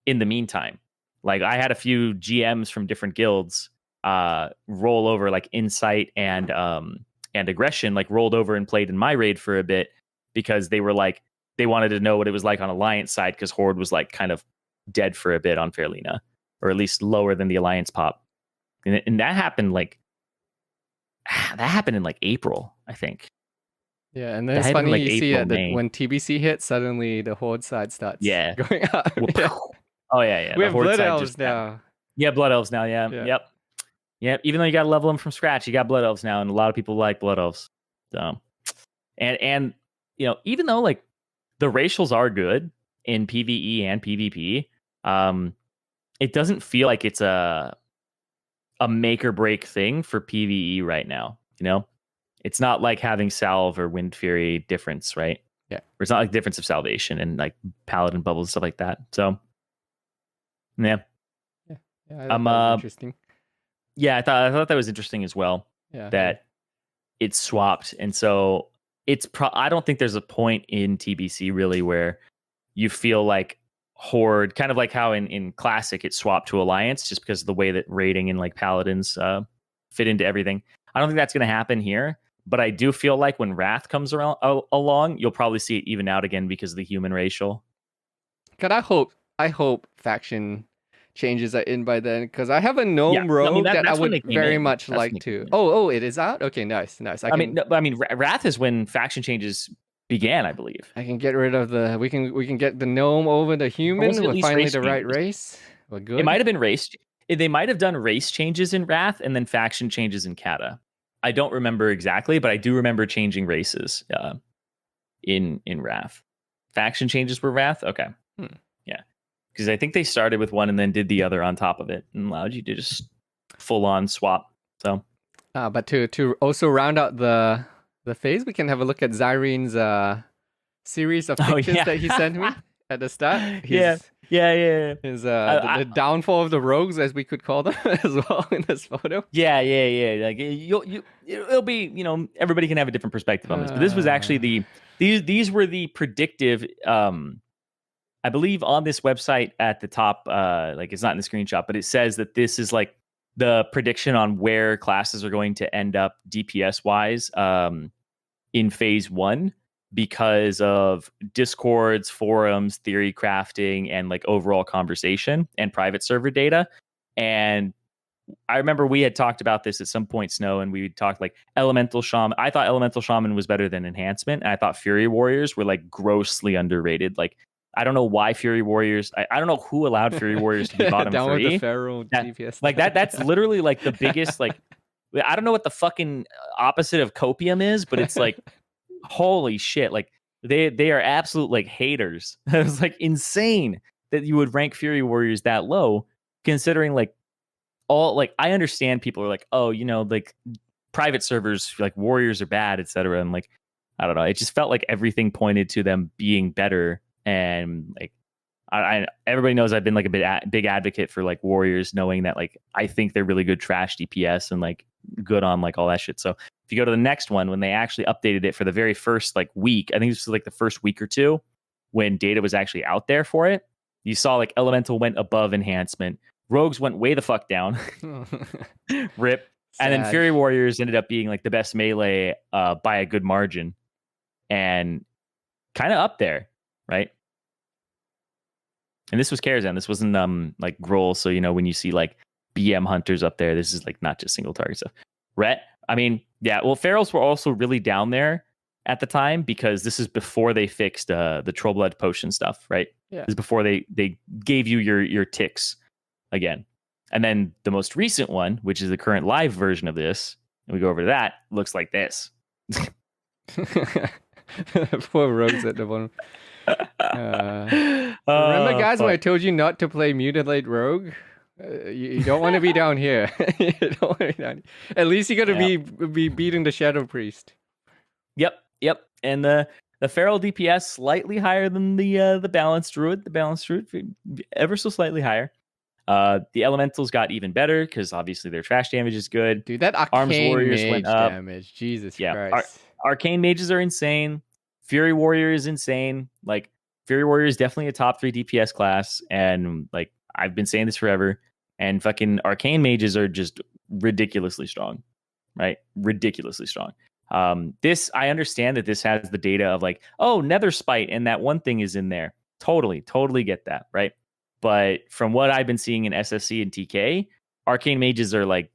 in the meantime. Like I had a few GMs from different guilds roll over, like Insight and Aggression, like rolled over and played in my Raid for a bit because they were like, they wanted to know what it was like on Alliance side because Horde was like kind of dead for a bit on Fairlina, or at least lower than the Alliance pop. And that happened in like April, I think. Yeah, and then it's funny like you see it that when TBC hits, suddenly the Horde side starts going up. Oh yeah. We have Blood Elves now. Yeah, Blood Elves now. Yeah. Yep. Even though you got to level them from scratch, you got Blood Elves now, and a lot of people like Blood Elves. So, and even though like the racials are good in PvE and PvP, it doesn't feel like it's a make or break thing for PvE right now. It's not like having Salve or Wind Fury difference, right? Yeah. Or it's not like difference of Salvation and like Paladin bubbles and stuff like that. So, yeah. I thought that was interesting. Yeah, I thought that was interesting as well. Yeah. That it swapped, and so it's I don't think there's a point in TBC really where you feel like Horde, kind of like how in Classic it swapped to Alliance just because of the way that raiding and like Paladins fit into everything. I don't think that's going to happen here, But I do feel like when Wrath comes along, you'll probably see it even out again because of the human racial. God, I hope faction changes are in by then, because I have a gnome rogue that I would very much like to. Oh, it is out? Okay, nice. I mean, Wrath is when faction changes began, I believe. I can get rid of we can get the gnome over the human. We're finally the right race. We're good. It might have been race. They might have done race changes in Wrath and then faction changes in Kata. I don't remember exactly, but I do remember changing races in Wrath. Faction changes were Wrath? Okay. Yeah. Because I think they started with one and then did the other on top of it and allowed you to just full on swap. So but to also round out the phase, we can have a look at Zirene's series of pictures that he sent me at the start. Yeah. His the downfall of the rogues, as we could call them, as well in this photo. Yeah. Like it'll be, everybody can have a different perspective on this, but this was actually these were the predictive. I believe on this website at the top, like it's not in the screenshot, but it says that this is like the prediction on where classes are going to end up DPS wise in phase 1. Because of discords, forums, theory crafting, and like overall conversation and private server data. And I remember we had talked about this at some point, Snow, and we talked like Elemental Shaman. I thought Elemental Shaman was better than Enhancement. And I thought Fury Warriors were like grossly underrated. Like, I don't know why Fury Warriors. I don't know who allowed Fury Warriors to be bottom down 3. With the Pharaoh DPS. Like that's literally like the biggest, like, I don't know what the fucking opposite of copium is, but it's like, holy shit, like they are absolute like haters. It was like insane that you would rank Fury Warriors that low, considering like all, like, I understand people are like, oh, like private servers, like warriors are bad, etc. And like, I don't know, it just felt like everything pointed to them being better. And like I everybody knows I've been like a big advocate for like warriors, knowing that like I think they're really good trash DPS and like good on like all that shit. So if you go to the next one, when they actually updated it for the very first like week, I think this was like the first week or two when data was actually out there for it, you saw like Elemental went above Enhancement, Rogues went way the fuck down, rip, and then Fury Warriors ended up being like the best melee by a good margin, and kind of up there, right? And this was Karazhan. This wasn't like Gruul. So when you see like BM hunters up there, this is like not just single target stuff. Ret, I mean, yeah. Well, Ferals were also really down there at the time because this is before they fixed the Troll Blood potion stuff, right? Yeah. This is before they gave you your ticks again. And then the most recent one, which is the current live version of this, and we go over to that, looks like this. Poor rogues at the bottom. Remember, guys, when I told you not to play Mutilate Rogue? You don't want to be down here. You don't want to be down here. At least you got to be beating the Shadow Priest. Yep. And the Feral DPS slightly higher than the Balanced Druid. The Balanced Druid ever so slightly higher. The Elementals got even better because obviously their trash damage is good. Dude, that Arcane Arms Warriors went up. Damage. Jesus Christ. Arcane Mages are insane. Fury Warrior is insane. Like, Fury Warrior is definitely a top 3 DPS class, and like I've been saying this forever. And fucking Arcane Mages are just ridiculously strong, right? Ridiculously strong. This, I understand that this has the data of like, oh, Nether Spite, and that one thing is in there. Totally get that, right? But from what I've been seeing in SSC and TK, Arcane Mages are like,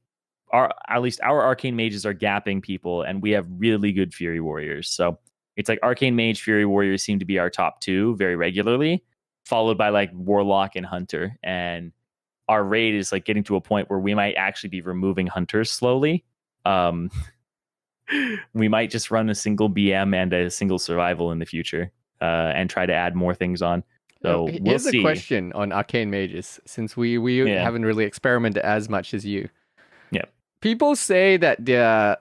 at least our Arcane Mages are gapping people, and we have really good Fury Warriors. So it's like Arcane Mage, Fury Warriors seem to be our top 2 very regularly, followed by like Warlock and Hunter. And our raid is like getting to a point where we might actually be removing Hunters slowly. We might just run a single BM and a single survival in the future, and try to add more things on. So we'll see. Here's a question on Arcane Mages, since we haven't really experimented as much as you. Yeah. People say that they're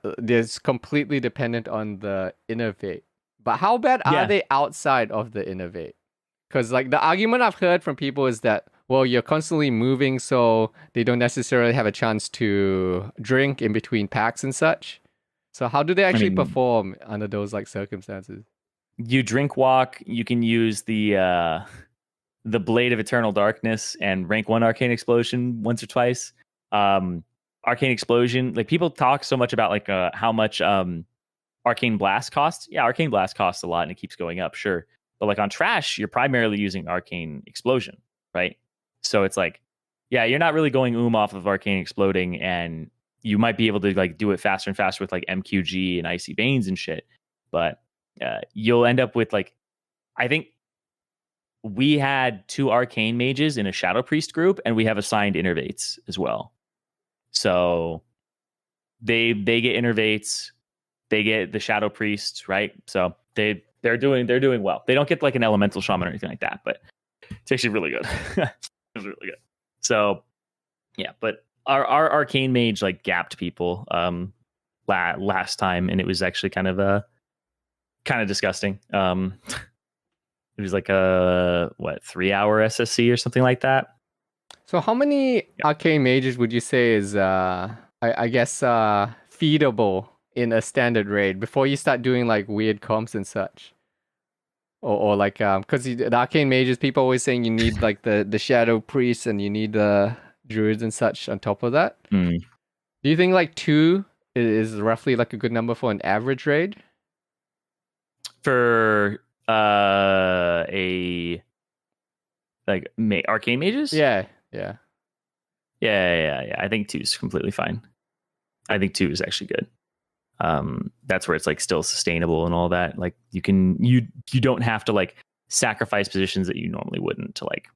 completely dependent on the Innovate. But how bad are they outside of the Innovate? Because like the argument I've heard from people is that, well, you're constantly moving, so they don't necessarily have a chance to drink in between packs and such. So how do they actually perform under those like circumstances? You drink walk. You can use the Blade of Eternal Darkness and rank 1 Arcane Explosion once or twice. Arcane Explosion, like people talk so much about like how much Arcane Blast costs? Yeah, Arcane Blast costs a lot and it keeps going up, sure. But like on Trash, you're primarily using Arcane Explosion, right? So it's like, yeah, you're not really going off of Arcane Exploding, and you might be able to like do it faster and faster with like MQG and Icy Veins and shit. But you'll end up with like, I think we had 2 Arcane Mages in a Shadow Priest group, and we have assigned Innervates as well. So they get Innervates, they get the Shadow Priest, right? So they're doing well. They don't get like an Elemental Shaman or anything like that, but it's actually really good. It's really good. So yeah, but our Arcane Mage like gapped people last time, and it was actually kind of disgusting. It was like a 3-hour SSC or something like that. So how many Arcane Mages would you say is I guess feedable in a standard raid before you start doing like weird comps and such? Or like because the Arcane Mages, people always saying you need like the Shadow Priests and you need the Druids and such on top of that. Do you think like 2 is roughly like a good number for an average raid? For Arcane Mages? Yeah. I think 2 is completely fine. I think 2 is actually good. That's where it's like still sustainable and all that. Like you don't have to like sacrifice positions that you normally wouldn't to like,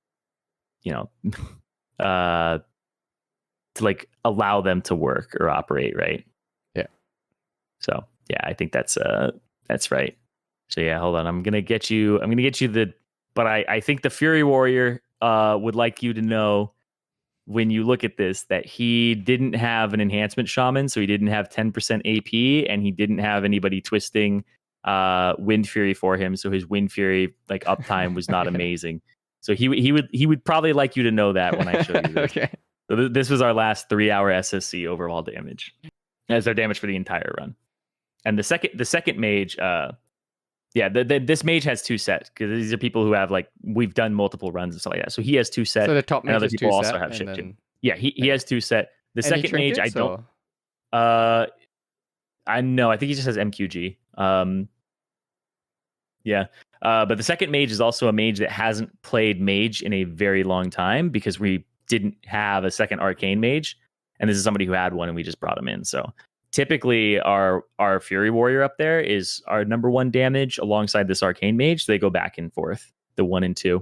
to like allow them to work or operate, right? Yeah. So yeah, I think that's right. So yeah, hold on. I'm gonna get you but I think the Fury Warrior would like you to know, when you look at this, that he didn't have an enhancement shaman, so he didn't have 10% AP, and he didn't have anybody twisting Wind Fury for him, so his Wind Fury like uptime was not amazing. So he would probably like you to know that when I show you this. Okay. So this was our last 3-hour SSC overall damage. That's our damage for the entire run. And the second mage, this mage has 2 sets, because these are people who have like, we've done multiple runs and stuff like that. So he has 2 sets. So the top mage and other is people 2 also set, have shit then... too. Yeah, he has 2 set. The Any second mage, I don't. or... I know. I think he just has MQG. But the second mage is also a mage that hasn't played mage in a very long time, because we didn't have a second Arcane Mage, and this is somebody who had one, and we just brought him in. So typically our Fury Warrior up there is our number 1 damage alongside this Arcane Mage. So they go back and forth, the 1 and 2.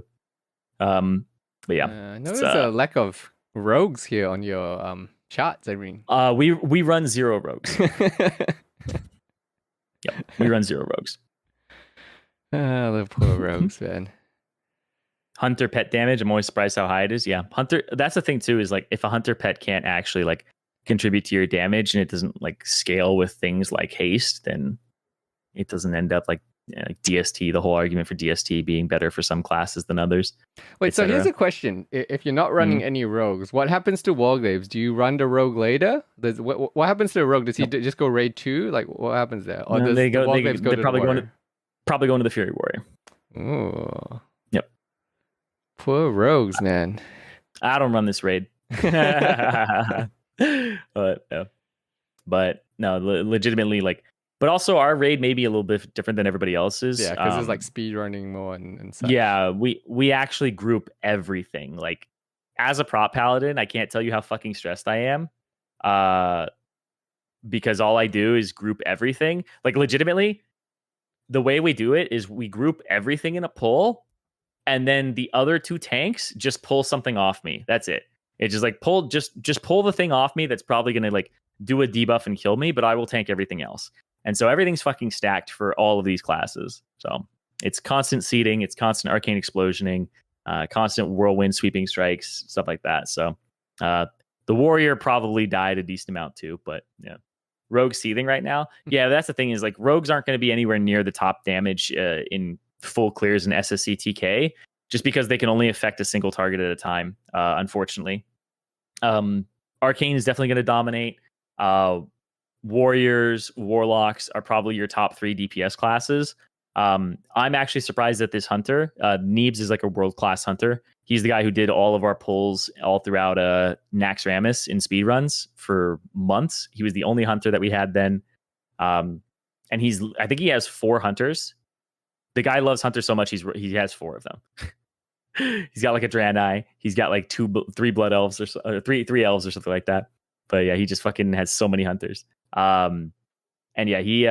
But yeah, I notice a lack of rogues here on your charts, Zirene. We run 0 rogues. Yep, we run 0 rogues. The poor rogues, man. Hunter pet damage, I'm always surprised how high it is. Yeah, Hunter, that's the thing too, is like if a Hunter pet can't actually like contribute to your damage, and it doesn't like scale with things like haste, then it doesn't end up like DST, the whole argument for DST being better for some classes than others. Wait, so here's a question. If you're not running any rogues, what happens to Warglaves? Do you run the rogue later? What happens to the rogue? Does he just go raid 2? Like, what happens there? Or does the Warglaves go to probably the warrior? Probably going to the Fury Warrior. Oh. Yep. Poor rogues, man. I don't run this raid. But no, legitimately, like, but also our raid may be a little bit different than everybody else's. Yeah, because it's like speed running more and such. Yeah, we actually group everything. Like, as a prop paladin, I can't tell you how fucking stressed I am. Because all I do is group everything. Like, legitimately, the way we do it is we group everything in a pull, and then the other 2 tanks just pull something off me. That's it. It's just like just pull the thing off me that's probably gonna like do a debuff and kill me, but I will tank everything else. And so everything's fucking stacked for all of these classes. So it's constant seeding, it's constant arcane explosioning, constant whirlwind sweeping strikes, stuff like that. So the warrior probably died a decent amount too, but yeah. Rogue seething right now. Yeah, that's the thing, is like rogues aren't going to be anywhere near the top damage in full clears and SSC TK, just because they can only affect a single target at a time, unfortunately. Arcane is definitely going to dominate. Warriors, warlocks are probably your top 3 DPS classes. I'm actually surprised that this hunter, Neebs, is like a world-class hunter. He's the guy who did all of our pulls all throughout Naxxramas in speedruns for months. He was the only hunter that we had then. and I think he has 4 hunters. The guy loves hunters so much he has 4 of them. He's got like a Draenei. He's got like 3 blood elves or 3 elves or something like that. But yeah, he just fucking has so many hunters. And yeah, he's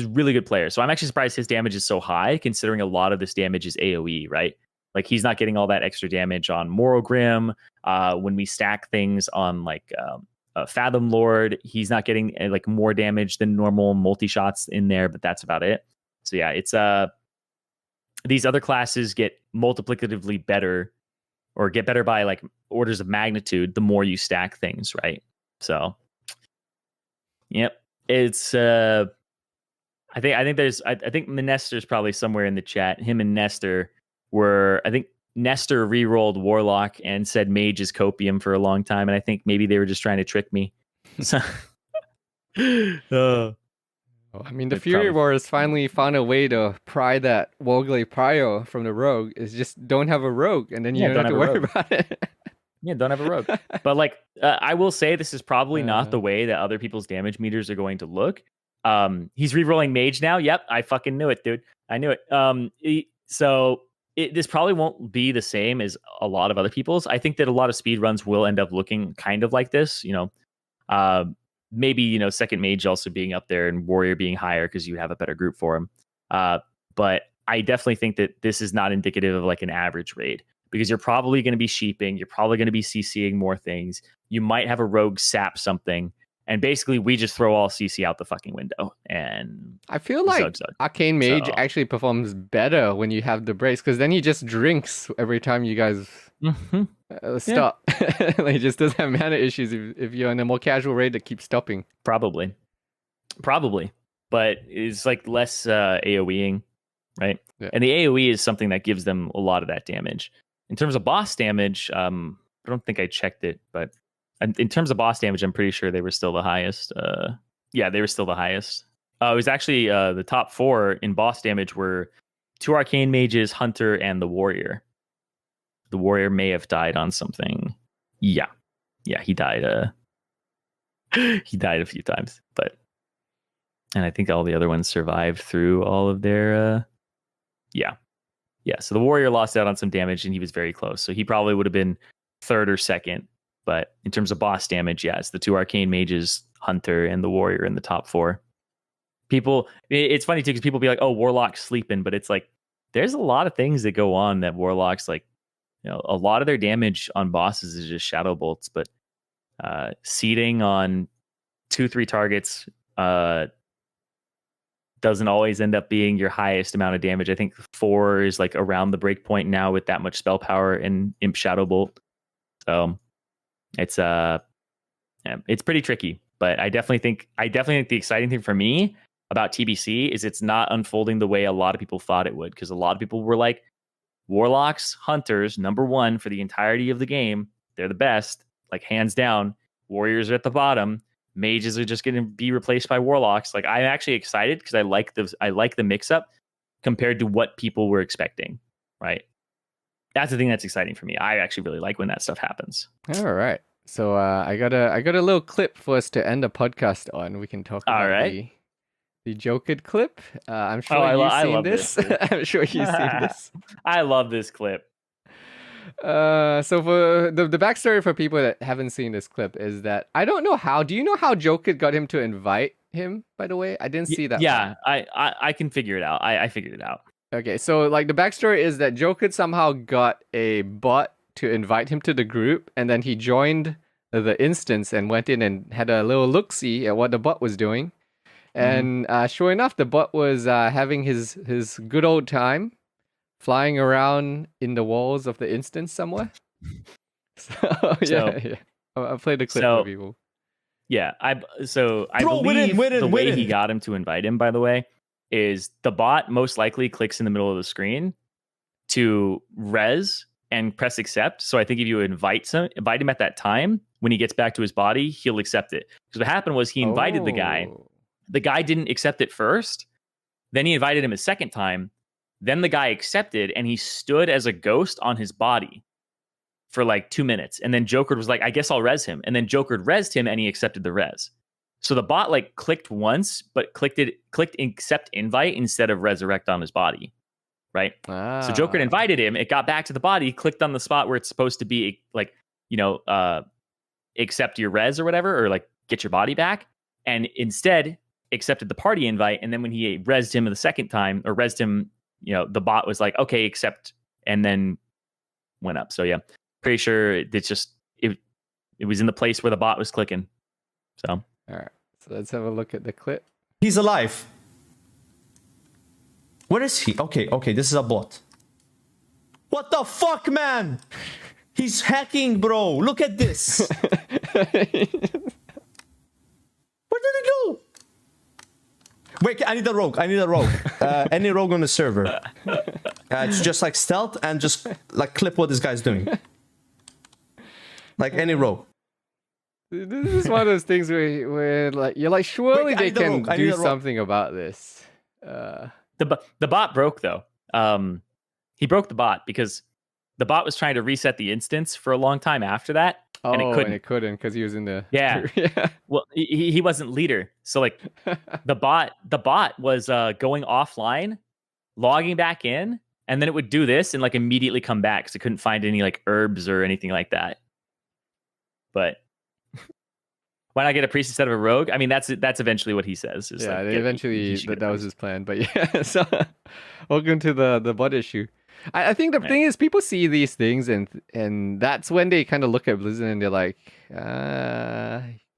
a really good player. So I'm actually surprised his damage is so high, considering a lot of this damage is AoE, right? Like he's not getting all that extra damage on Moral Grim. When we stack things on like Fathom Lord, he's not getting like more damage than normal multi shots in there, but that's about it. So yeah, it's these other classes get multiplicatively better, or get better by like orders of magnitude the more you stack things, right? So yep, it's I think Nestor's probably somewhere in the chat. Him and Nestor were, I think Nestor re-rolled Warlock and said Mage is copium for a long time, and I think maybe they were just trying to trick me. So, I mean, the Fury Wars finally found a way to pry that Wogley Prio from the rogue. Is just don't have a rogue, and then you don't have to worry about it. Yeah, don't have a rogue. But like, I will say this is probably not the way that other people's damage meters are going to look. He's re-rolling Mage now. Yep, I fucking knew it, dude. I knew it. This probably won't be the same as a lot of other people's. I think that a lot of speed runs will end up looking kind of like this. Maybe, second Mage also being up there and Warrior being higher because you have a better group for him. But I definitely think that this is not indicative of like an average raid, because you're probably going to be sheeping. You're probably going to be CCing more things. You might have a rogue sap something. And basically, we just throw all CC out the fucking window. And I feel like Arcane Mage actually performs better when you have the brace, because then he just drinks every time you guys stop. Like, he just doesn't have mana issues if you're in a more casual raid that keeps stopping. Probably. But it's like less AoEing, right? Yeah. And the AoE is something that gives them a lot of that damage. In terms of boss damage, I don't think I checked it, but in terms of boss damage, I'm pretty sure they were still the highest. Yeah, they were still the highest. It was actually the top 4 in boss damage were 2 Arcane Mages, Hunter, and the Warrior. The Warrior may have died on something. Yeah, he died. He died a few times, and I think all the other ones survived through all of their. Yeah. So the Warrior lost out on some damage, and he was very close. So he probably would have been 3rd or 2nd. But in terms of boss damage, it's the 2 Arcane Mages, Hunter, and the Warrior in the top 4. It's funny too, because people be like, "Oh, Warlock's sleeping," but it's like there's a lot of things that go on that Warlocks like. A lot of their damage on bosses is just shadow bolts, but seeding on 2-3 targets doesn't always end up being your highest amount of damage. I think 4 is like around the break point now with that much spell power and Imp Shadow Bolt. So it's pretty tricky, but I definitely think the exciting thing for me about TBC is it's not unfolding the way a lot of people thought it would, because a lot of people were like, Warlocks, Hunters, number 1 for the entirety of the game. They're the best, like hands down. Warriors are at the bottom. Mages are just going to be replaced by Warlocks. Like, I'm actually excited because I like the mix up compared to what people were expecting. Right, that's the thing that's exciting for me. I actually really like when that stuff happens. All right, so I got a little clip for us to end the podcast on. We can talk about the Jokered clip. I'm sure you've seen this. I'm sure you've seen this. I love this clip. So for the backstory for people that haven't seen this clip is that I don't know how. Do you know how Jokered got him to invite him? By the way, I didn't see that. Yeah, I can figure it out. I figured it out. Okay, so like the backstory is that Jokered somehow got a bot to invite him to the group, and then he joined the instance and went in and had a little look-see at what the bot was doing. And sure enough, the bot was having his good old time, flying around in the walls of the instance somewhere. Yeah. I'll play the clip for people. Yeah, I believe the way he got him to invite him, by the way, is the bot most likely clicks in the middle of the screen to res and press accept. So I think if you invite him at that time, when he gets back to his body, he'll accept it. Because what happened was he invited the guy. The guy didn't accept it first. Then he invited him a second time. Then the guy accepted, and he stood as a ghost on his body for like 2 minutes. And then Jokered was like, I guess I'll res him. And then Jokered resed him, and he accepted the res. So the bot like clicked once, but clicked accept invite instead of resurrect on his body, right? So Joker invited him. It got back to the body, clicked on the spot where it's supposed to be, like, accept your res or whatever, or like get your body back, and instead accepted the party invite. And then when he rezzed him the second time, or rezzed him, the bot was like, okay, accept, and then went up. So yeah, pretty sure it's just it was in the place where the bot was clicking. So all right, so let's have a look at the clip. He's alive. Where is he? Okay, this is a bot. What the fuck, man? He's hacking, bro. Look at this. Where did he go? Wait, I need a rogue. Any rogue on the server. It's just like stealth and just like clip what this guy's doing. Like any rogue. This is one of those things where like you're like, surely they can do something about this. The bot broke though. He broke the bot because the bot was trying to reset the instance for a long time after that. And it couldn't because he was in the yeah. Well, he wasn't leader, so like the bot was going offline, logging back in, and then it would do this and like immediately come back because it couldn't find any like herbs or anything like that. But why not get a priest instead of a rogue? I mean, that's eventually what he says. Yeah, like, eventually that was his plan. But yeah, so welcome to the bot issue. I think the thing is, people see these things and that's when they kind of look at Blizzard and they're like,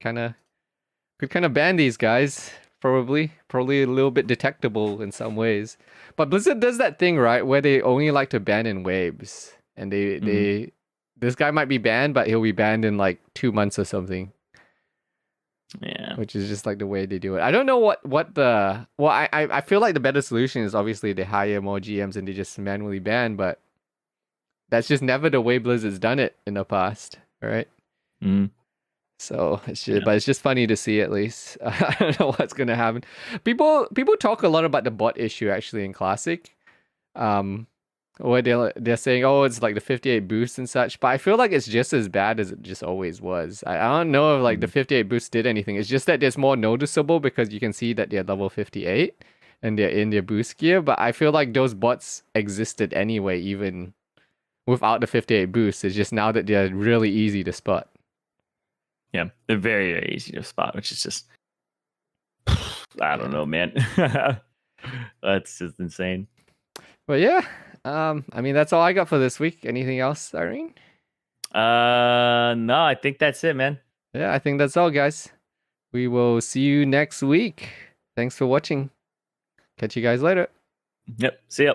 could kind of ban these guys. Probably a little bit detectable in some ways. But Blizzard does that thing, right, where they only like to ban in waves. And they this guy might be banned, but he'll be banned in like 2 months or something. Yeah, which is just like the way they do it. I don't know what I feel like the better solution is obviously they hire more GMs and they just manually ban, but that's just never the way Blizzard's done it in the past, right? So it's just, but it's just funny to see at least. I don't know what's gonna happen. People talk a lot about the bot issue actually in Classic. Where they're saying, oh, it's like the 58 boost and such, but I feel like it's just as bad as it just always was. I don't know if like the 58 boost did anything. It's just that it's more noticeable because you can see that they're level 58 and they're in their boost gear, but I feel like those bots existed anyway, even without the 58 boost. It's just now that they're really easy to spot. Yeah, they're very, very easy to spot, which is just, I don't know, man. That's just insane. But yeah. I mean, that's all I got for this week. Anything else, Zirene? No, I think that's it, man. Yeah, I think that's all, guys. We will see you next week. Thanks for watching. Catch you guys later. Yep. See ya.